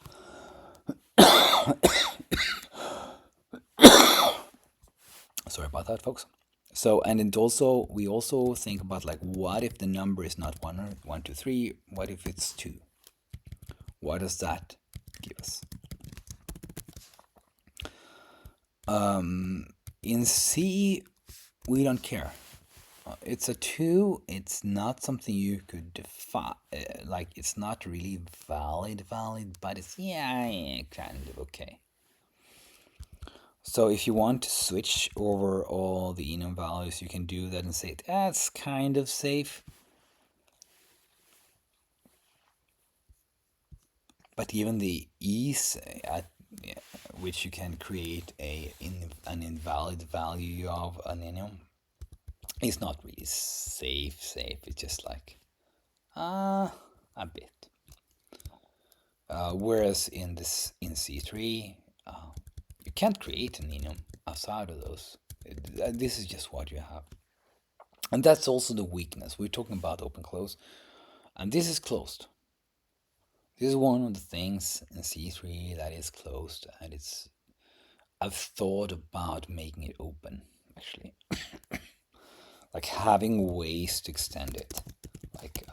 Sorry about that, folks. So, and we also think about, like, what if the number is not 1 2 3? What if it's 2? What does that give us? In C, we don't care. It's a 2. It's not something you could define. Like, it's not really valid, but it's kind of okay. So if you want to switch over all the enum values, you can do that and say that's kind of safe. But even the ease at which you can create an invalid value of an enum is not really safe. It's just like a bit. Whereas in C3, you can't create an enum outside of those. This is just what you have. And that's also the weakness. We're talking about open close, and this is closed. This is one of the things in C3 that is closed, and I've thought about making it open, actually. Like having ways to extend it. Like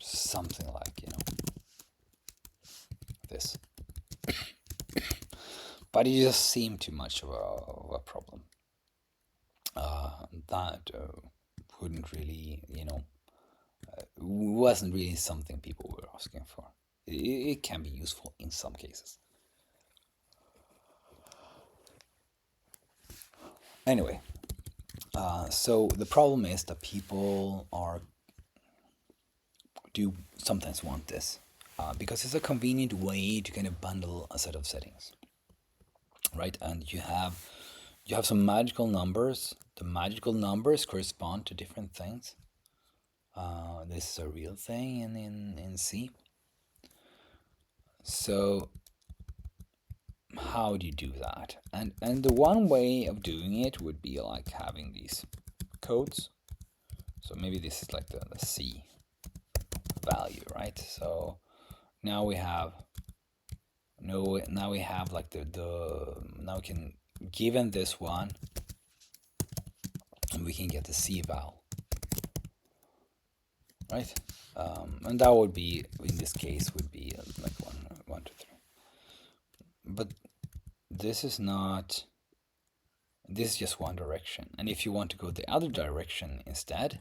something like, this. But it just seemed too much of a problem. That wouldn't really, wasn't really something people were asking for. It can be useful in some cases. Anyway, so the problem is that people do sometimes want this because it's a convenient way to kind of bundle a set of settings, right? And you have some magical numbers. The magical numbers correspond to different things. This is a real thing in C. So how do you do that? And the one way of doing it would be like having these codes. So maybe this is like the C value, right? So now we have like now we can, given this one, we can get the C val, right? And that would be, in this case, would be like 1 2 3. But this is not. This is just one direction, and if you want to go the other direction instead,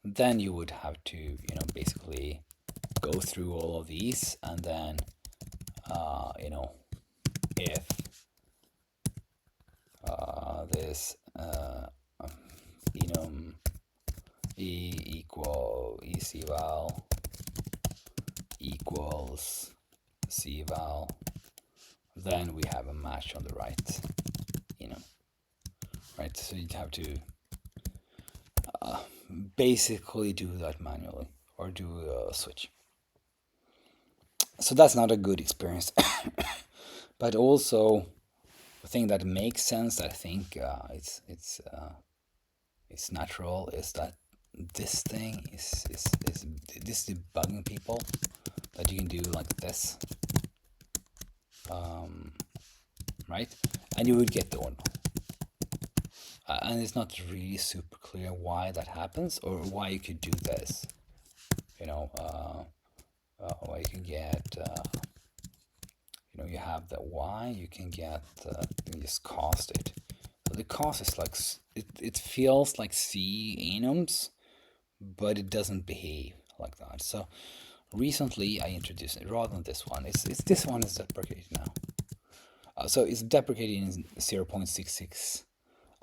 then you would have to, basically go through all of these, and then, if this enum e equal ecval equals cval, then we have a match on the right, right? So you'd have to basically do that manually or do a switch. So that's not a good experience. But also, the thing that makes sense, I think it's natural, is that this thing is this is bugging people, that you can do like this, right? And you would get the ordinal. And it's not really super clear why that happens or why you could do this. Why you can get, you have the Y, you can get, you just cast it. So the cast is like, it feels like C enums, but it doesn't behave like that. So recently I introduced it rather than this one. It's this one is deprecated now. So it's deprecated in 0.66,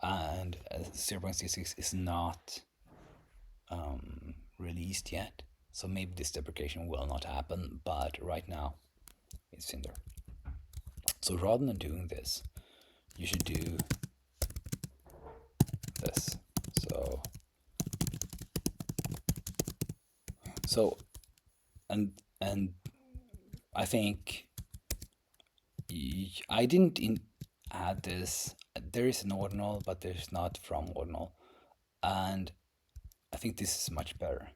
and 0.66 is not released yet. So maybe this deprecation will not happen, but right now it's in there. So rather than doing this, you should do this. So and I think I didn't add this. There is an ordinal, but there's not from ordinal, and I think this is much better,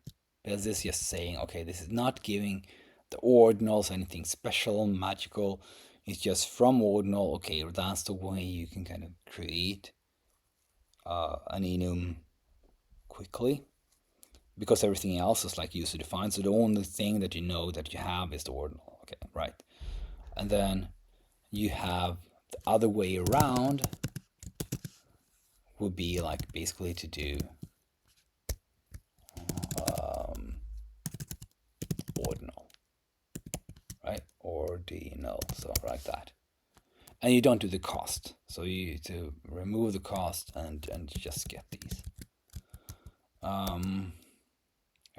because this is just saying, okay, this is not giving the ordinals anything special, magical. It's just from ordinal. Okay, that's the way you can kind of create an enum quickly, because everything else is like user defined. So the only thing that you know that you have is the ordinal. Okay, right. And then you have the other way around would be like basically to do ordinal, right? Ordinal, so like that. And you don't do the cost. So you to remove the cost and just get these.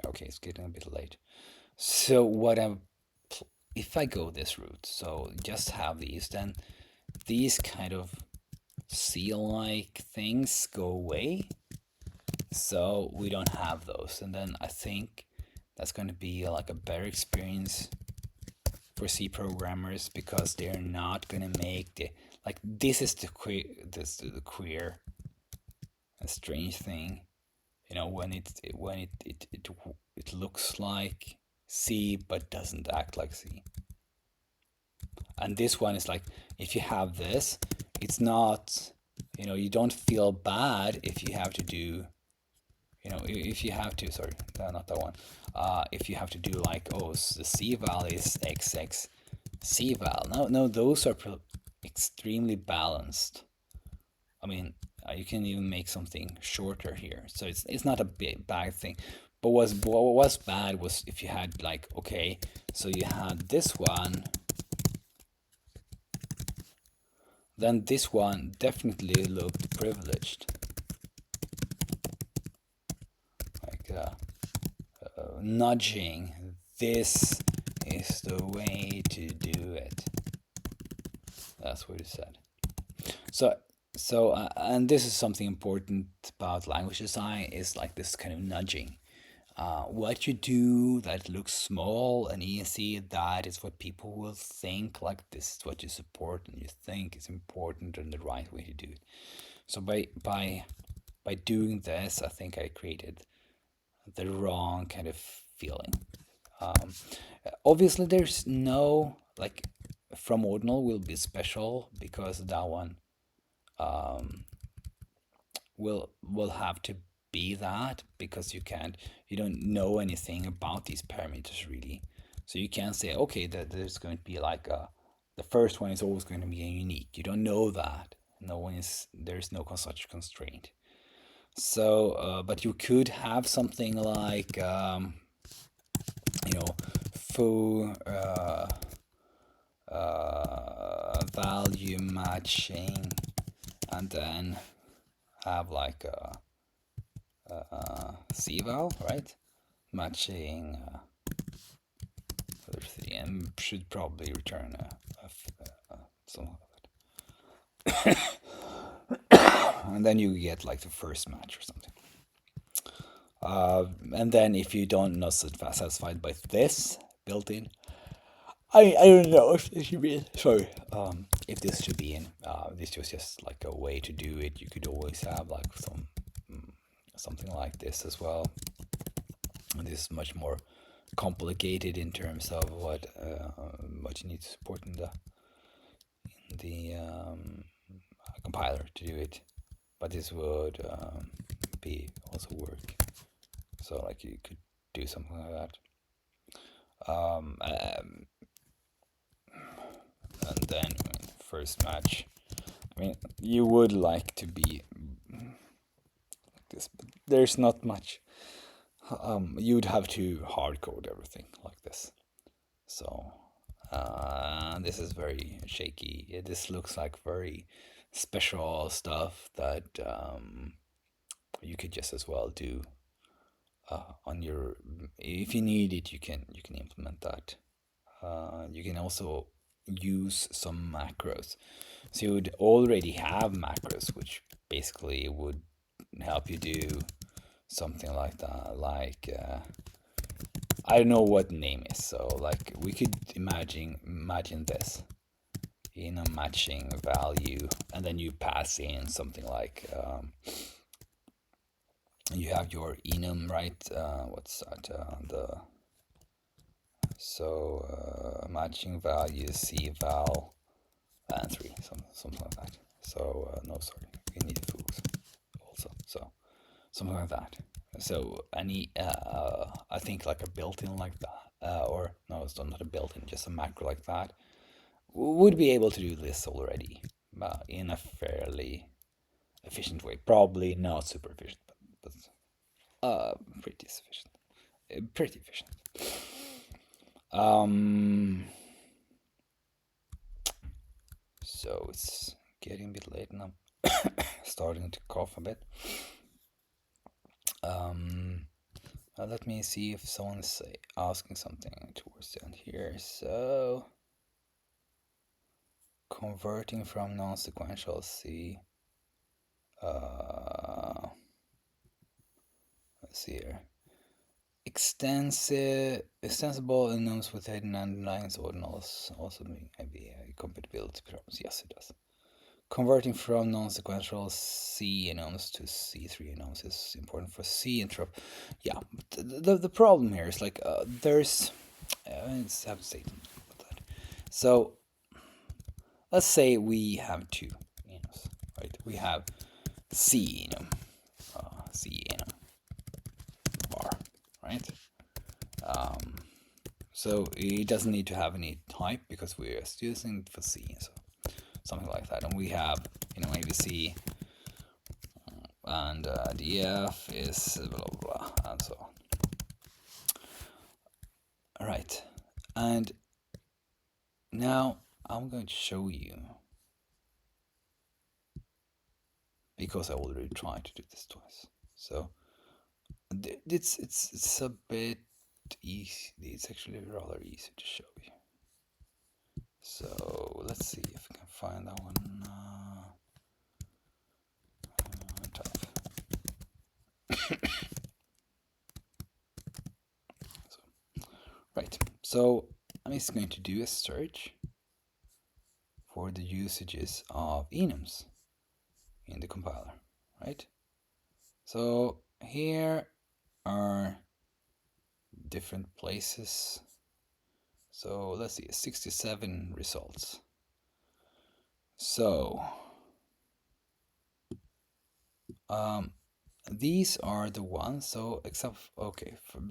Okay, it's getting a bit late. So if I go this route, so just have these, then these kind of seal-like things go away. So we don't have those, and then I think that's going to be like a better experience for C programmers, because they're not going to make the, like, this is the queer a strange thing, when it looks like C but doesn't act like C. And this one is like, if you have this, it's not, you don't feel bad if you have to do, if you have to, sorry, not that one. If you have to do like, oh, the C val is XX C val. No, those are extremely balanced. I mean, you can even make something shorter here, so it's not a bad thing. But what was bad was if you had like, okay, so you had this one, then this one definitely looked privileged, like nudging. This is the way to do it. That's what it said. And this is something important about language design, is like this kind of nudging. What you do that looks small and easy, that is what people will think, like this is what you support and you think is important and the right way to do it. So by doing this, I think I created the wrong kind of feeling. Obviously, there's no, like, from ordinal will be special, because that one will have to be that, because you don't know anything about these parameters really. So you can't say, okay, that there's going to be like the first one is always going to be unique. You don't know that. There's no such constraint. So but you could have something like full value matching, and then have like a cval, right? Matching and should probably return a something and then you get like the first match or something. And then if you don't not satisfied by this built-in, I don't know if this should be in. Sorry, if this should be in. This was just like a way to do it. You could always have like something like this as well. And this is much more complicated in terms of what you need to support in the compiler to do it. But this would be also work. So like you could do something like that. And then first match. I mean, you would like to be like this, but there's not much. You'd have to hard code everything like this. So this is very shaky. This looks like very special stuff that you could just as well do on your. If you need it, you can implement that. You can also use some macros. So you would already have macros, which basically would help you do something like that. Like I don't know what name is. So like we could imagine this in a matching value, and then you pass in something like you have your enum, right? What's that? The so matching value c val and 3, something like that. So no, sorry, we need fools also. So something like that. So any I think like a built-in like that, or no, it's not a built-in, just a macro like that would be able to do this already in a fairly efficient way. Probably not super efficient, but pretty sufficient, pretty efficient. So it's getting a bit late and I'm starting to cough a bit. Let me see if someone's asking something towards the end here. So, converting from non-sequential C. Let's see here. Extensible enums with hidden underlying ordinals also maybe compatibility problems. Yes, it does. Converting from non-sequential C enums to C3 enums is important for C interrupt. Yeah, the problem here is like there's let's have to say that. So let's say we have two enums, right? We have C enum, C enum bar, right? So it doesn't need to have any type because we're just using it for C, so something like that. And we have, ABC, and df is blah blah blah, and so on. All right, and now I'm going to show you, because I already tried to do this twice. So it's a bit easy. It's actually rather easy to show you. So let's see if I can find that one. Tough. Right. So I'm just going to do a search for the usages of enums in the compiler, right? So here are different places. So let's see, 67 results. So these are the ones. So except okay, for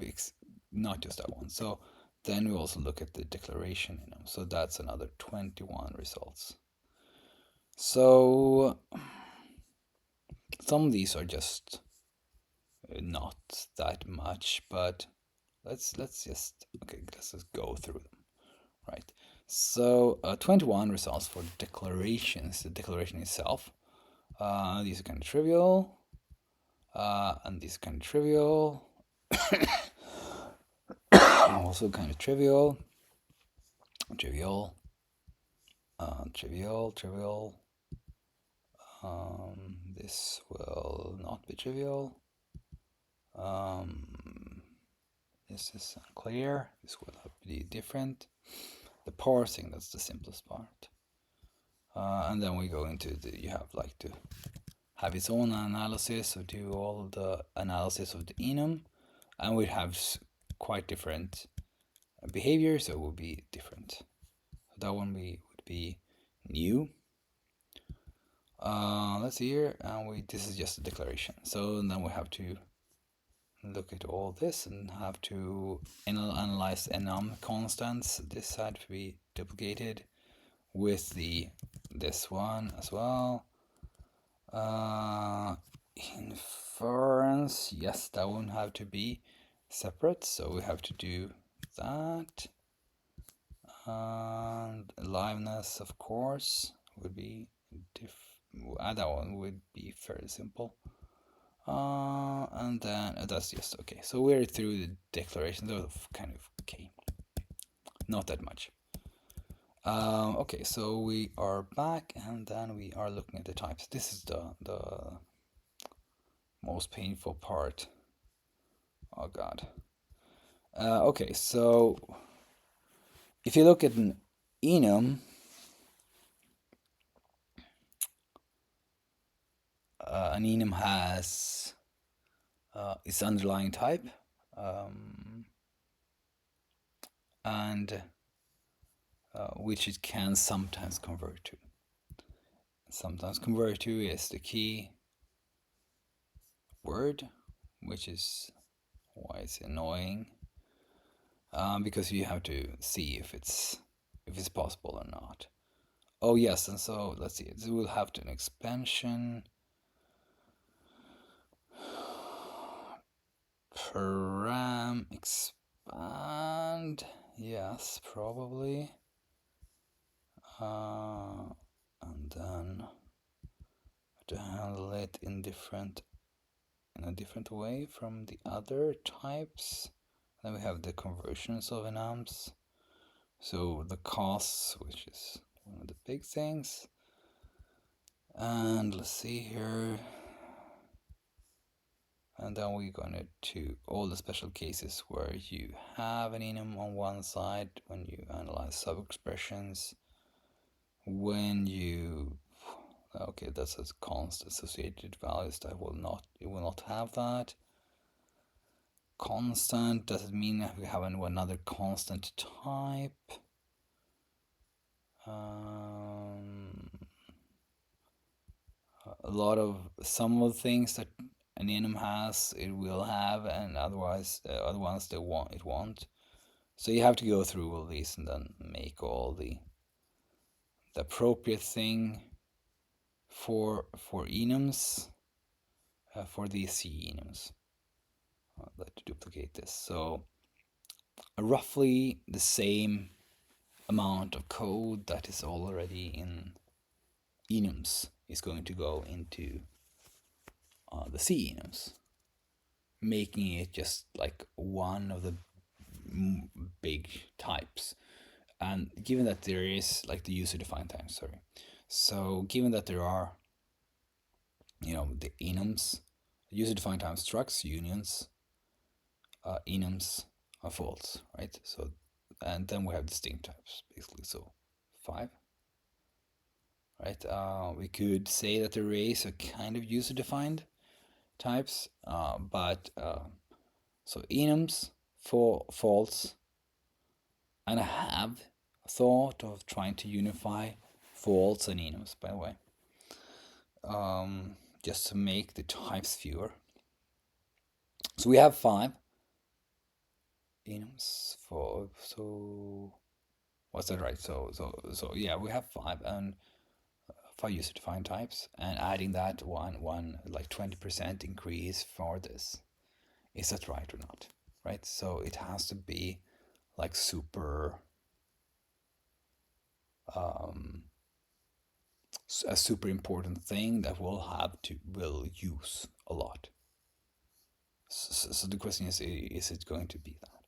not just that one. So then we also look at the declaration enum. So that's another 21 results. So some of these are just not that much, but let's just go through them, right? So 21 results for declarations. The declaration itself. These are kind of trivial, and these are kind of trivial. Also kind of trivial. trivial. This will not be trivial. Um, this is unclear. This will have to be different. The parsing, that's the simplest part. And then we go into you have like to have its own analysis or do all the analysis of the enum, and we have quite different behavior, so it will be different. That one would be new. Let's see here, and this is just a declaration. So then we have to look at all this and have to analyze enum constants. This had to be duplicated with this one as well. Inference, yes, that one have to be separate, so we have to do that. And aliveness, of course, would be that one would be fairly simple. And then that's just okay. So we're through the declarations. Those are kind of okay, not that much. Okay, so we are back, and then we are looking at the types. This is the most painful part. Oh God. Okay, so if you look at an enum, an enum has its underlying type, and which it can sometimes convert to. Sometimes convert to is the key word, which is why it's annoying, because you have to see if it's possible or not. Oh yes, and so let's see. It will have an expansion. Param expand. Yes, probably. And then to handle it in a different way from the other types. Then we have the conversions of enums. So the costs, which is one of the big things. And let's see here. And then we're going to all the special cases where you have an enum on one side when you analyze sub-expressions. When you okay, that's a const associated values that it will not have that. Constant doesn't mean that we have another constant type. A lot of some of the things that an enum has, it will have, and otherwise, other ones it won't. So you have to go through all these and then make all the appropriate thing for enums, for these C enums. Let's duplicate this. So roughly the same amount of code that is already in enums is going to go into the C enums, making it just like one of the big types. And given that there is like the user-defined types, so given that there are, the enums, user-defined time structs, unions, enums are false, right? So, and then we have distinct types, basically. So, 5, right? We could say that the arrays are kind of user-defined types, but so enums for false, and I have thought of trying to unify false and enums, by the way, just to make the types fewer. So we have 5 enums for, so what's that, right? So yeah, we have 5 and 5 user defined types, and adding that one like 20% increase for this. Is that right or not? Right? So it has to be like super a super important thing that will use a lot. So the question is it going to be that?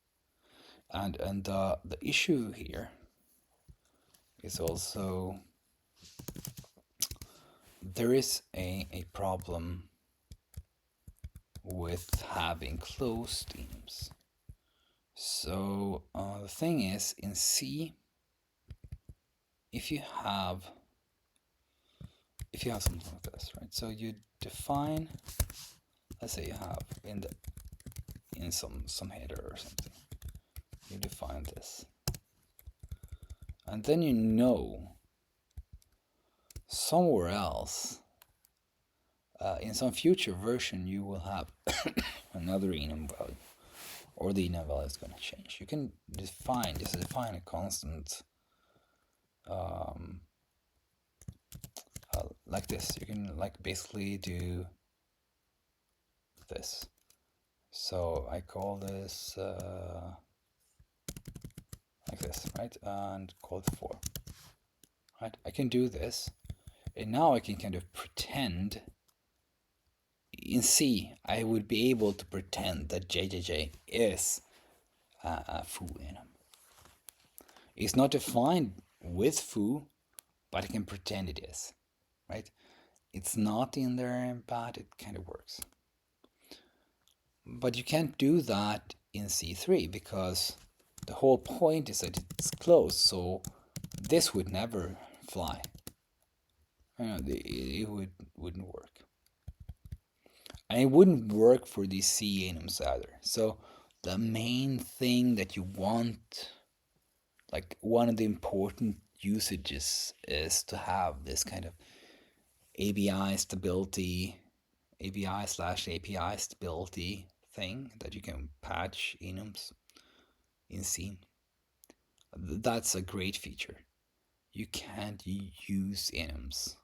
And the issue here is also there is a problem with having closed enums. So the thing is, in C, if you have something like this, right? So you define, let's say you have in some header or something, you define this, and then you know somewhere else, in some future version, you will have another enum value, or the enum value is going to change. You can define a constant like this. You can like basically do this. So I call this like this, right? And call it 4. Right? I can do this, and now I can kind of pretend. In C, I would be able to pretend that JJJ is a foo enum. It's not defined with foo, but I can pretend it is, right? It's not in there, but it kind of works. But you can't do that in C3 because the whole point is that it's closed, so this would never fly. It wouldn't work. And it wouldn't work for these C enums either. So the main thing that you want, like one of the important usages, is to have this kind of ABI stability, ABI/API stability thing that you can patch enums in C. That's a great feature. You can't use enums,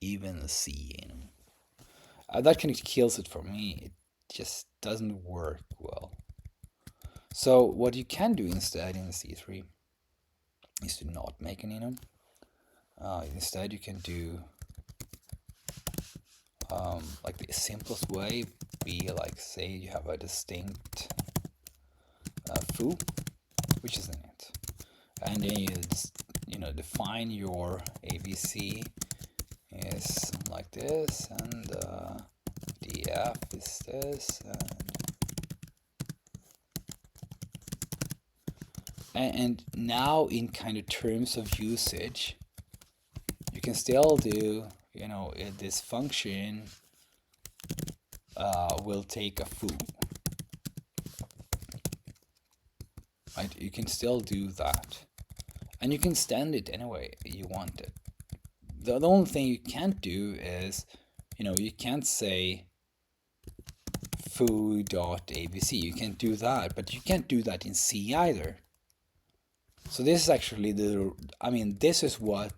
even a C enum. That kind of kills it for me. It just doesn't work well. So what you can do instead in C3 is to not make an enum. Instead, you can do like the simplest way be like, say you have a distinct foo, which is in it, and then you just, define your ABC is like this, and df is this, and now in kind of terms of usage, you can still do, this function will take a foo. Right? You can still do that. And you can stand it any way you want it. The only thing you can't do is, you can't say foo.abc. You can't do that, but you can't do that in C either. So this is actually this is what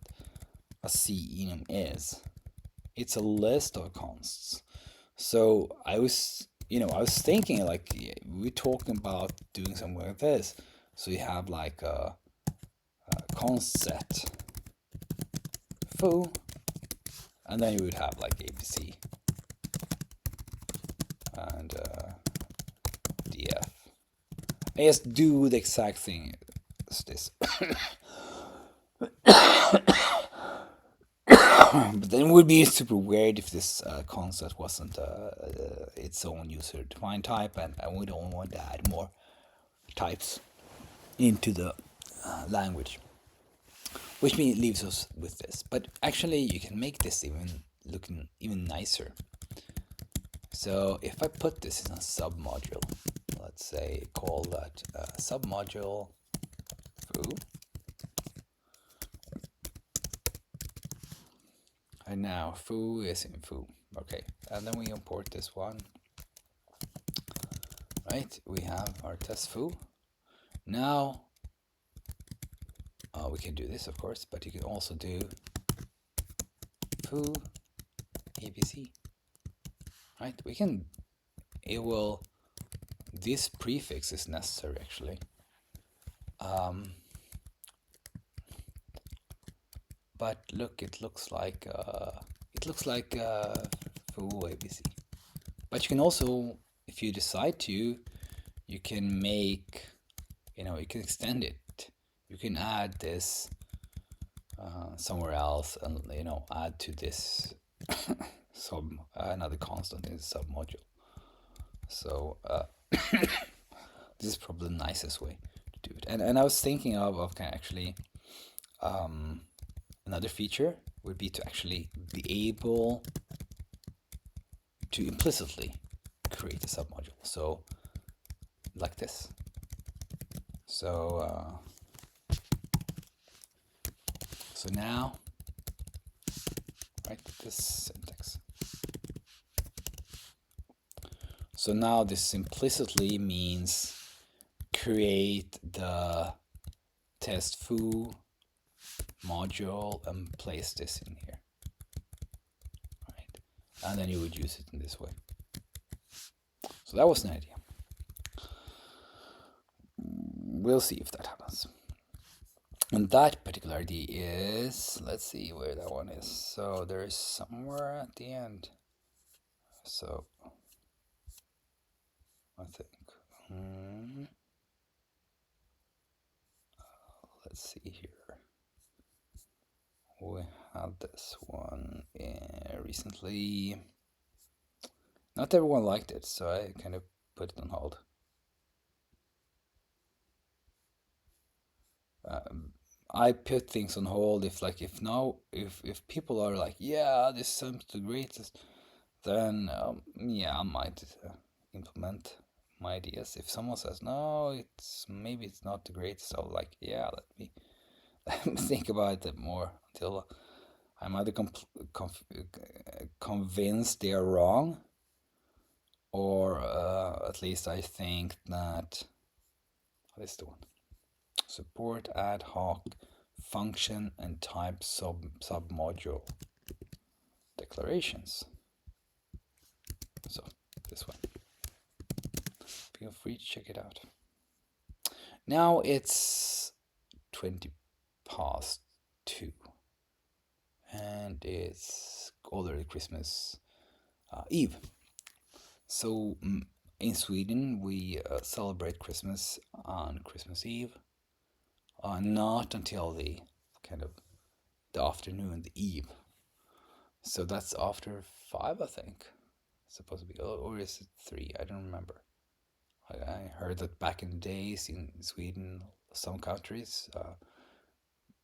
a C enum is. It's a list of consts. So I was thinking, like, we're talking about doing something like this. So you have like a const set foo, and then you would have like abc and df. I just do the exact thing as this. But then it would be super weird if this concept wasn't its own user-defined type, and we don't want to add more types into the language, which leaves us with this. But actually, you can make this looking even nicer. So if I put this in a submodule, let's say call that submodule foo. And now foo is in foo. Okay, and then we import this one. Right, we have our test foo. Now we can do this, of course, but you can also do foo abc. Right, this prefix is necessary actually. But look, it looks like foo abc. But you can also, if you decide to, you can make, you can extend it. You can add this somewhere else, and add to this some another constant in the submodule. So this is probably the nicest way to do it. And I was thinking of kind of actually another feature would be to actually be able to implicitly create a submodule. So like this. So so now, right, this syntax. So now this implicitly means create the test foo module and place this in here, right? And then you would use it in this way. So that was an idea. We'll see if that happens. And that particular idea is, let's see where that one is. So there is somewhere at the end. So I think, let's see here. We had this one recently. Not everyone liked it, so I kind of put it on hold. I put things on hold if people are like, yeah, this sounds the greatest, then yeah, I might implement my ideas. If someone says no, maybe it's not the greatest, I'll like, yeah, let me think about it more until I'm either convinced they are wrong, or at least I think that this is the one. Support ad hoc function and type submodule declarations. So this one. Feel free to check it out. Now it's 20 past 2 and it's already Christmas Eve. So in Sweden we celebrate Christmas on Christmas Eve, not until the kind of the afternoon, the eve. So that's after 5, I think. It's supposed to be, or is it 3? I don't remember. I heard that back in the days in Sweden, some countries,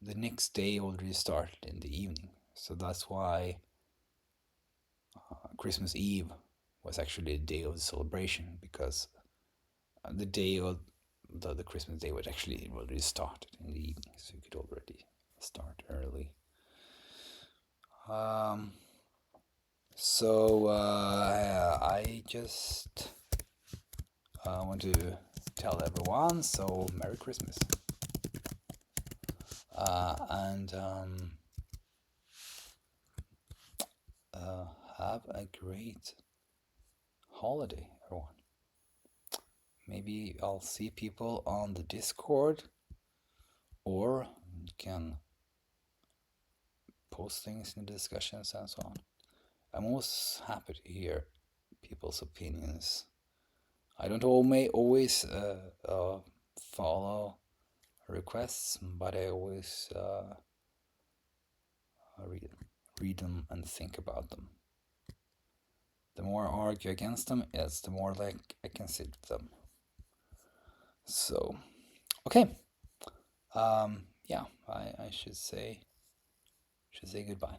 the next day already started in the evening. So that's why Christmas Eve was actually a day of celebration, because the day of the Christmas day was actually already started in the evening, so you could already start early. So I just want to tell everyone, so Merry Christmas. And have a great holiday, everyone. Maybe I'll see people on the Discord, or you can post things in the discussions and so on. I'm always happy to hear people's opinions. I don't always follow requests, but I always read them and think about them. The more I argue against them, the more like I consider them. So, okay. Yeah, I should say goodbye.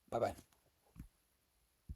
Bye bye.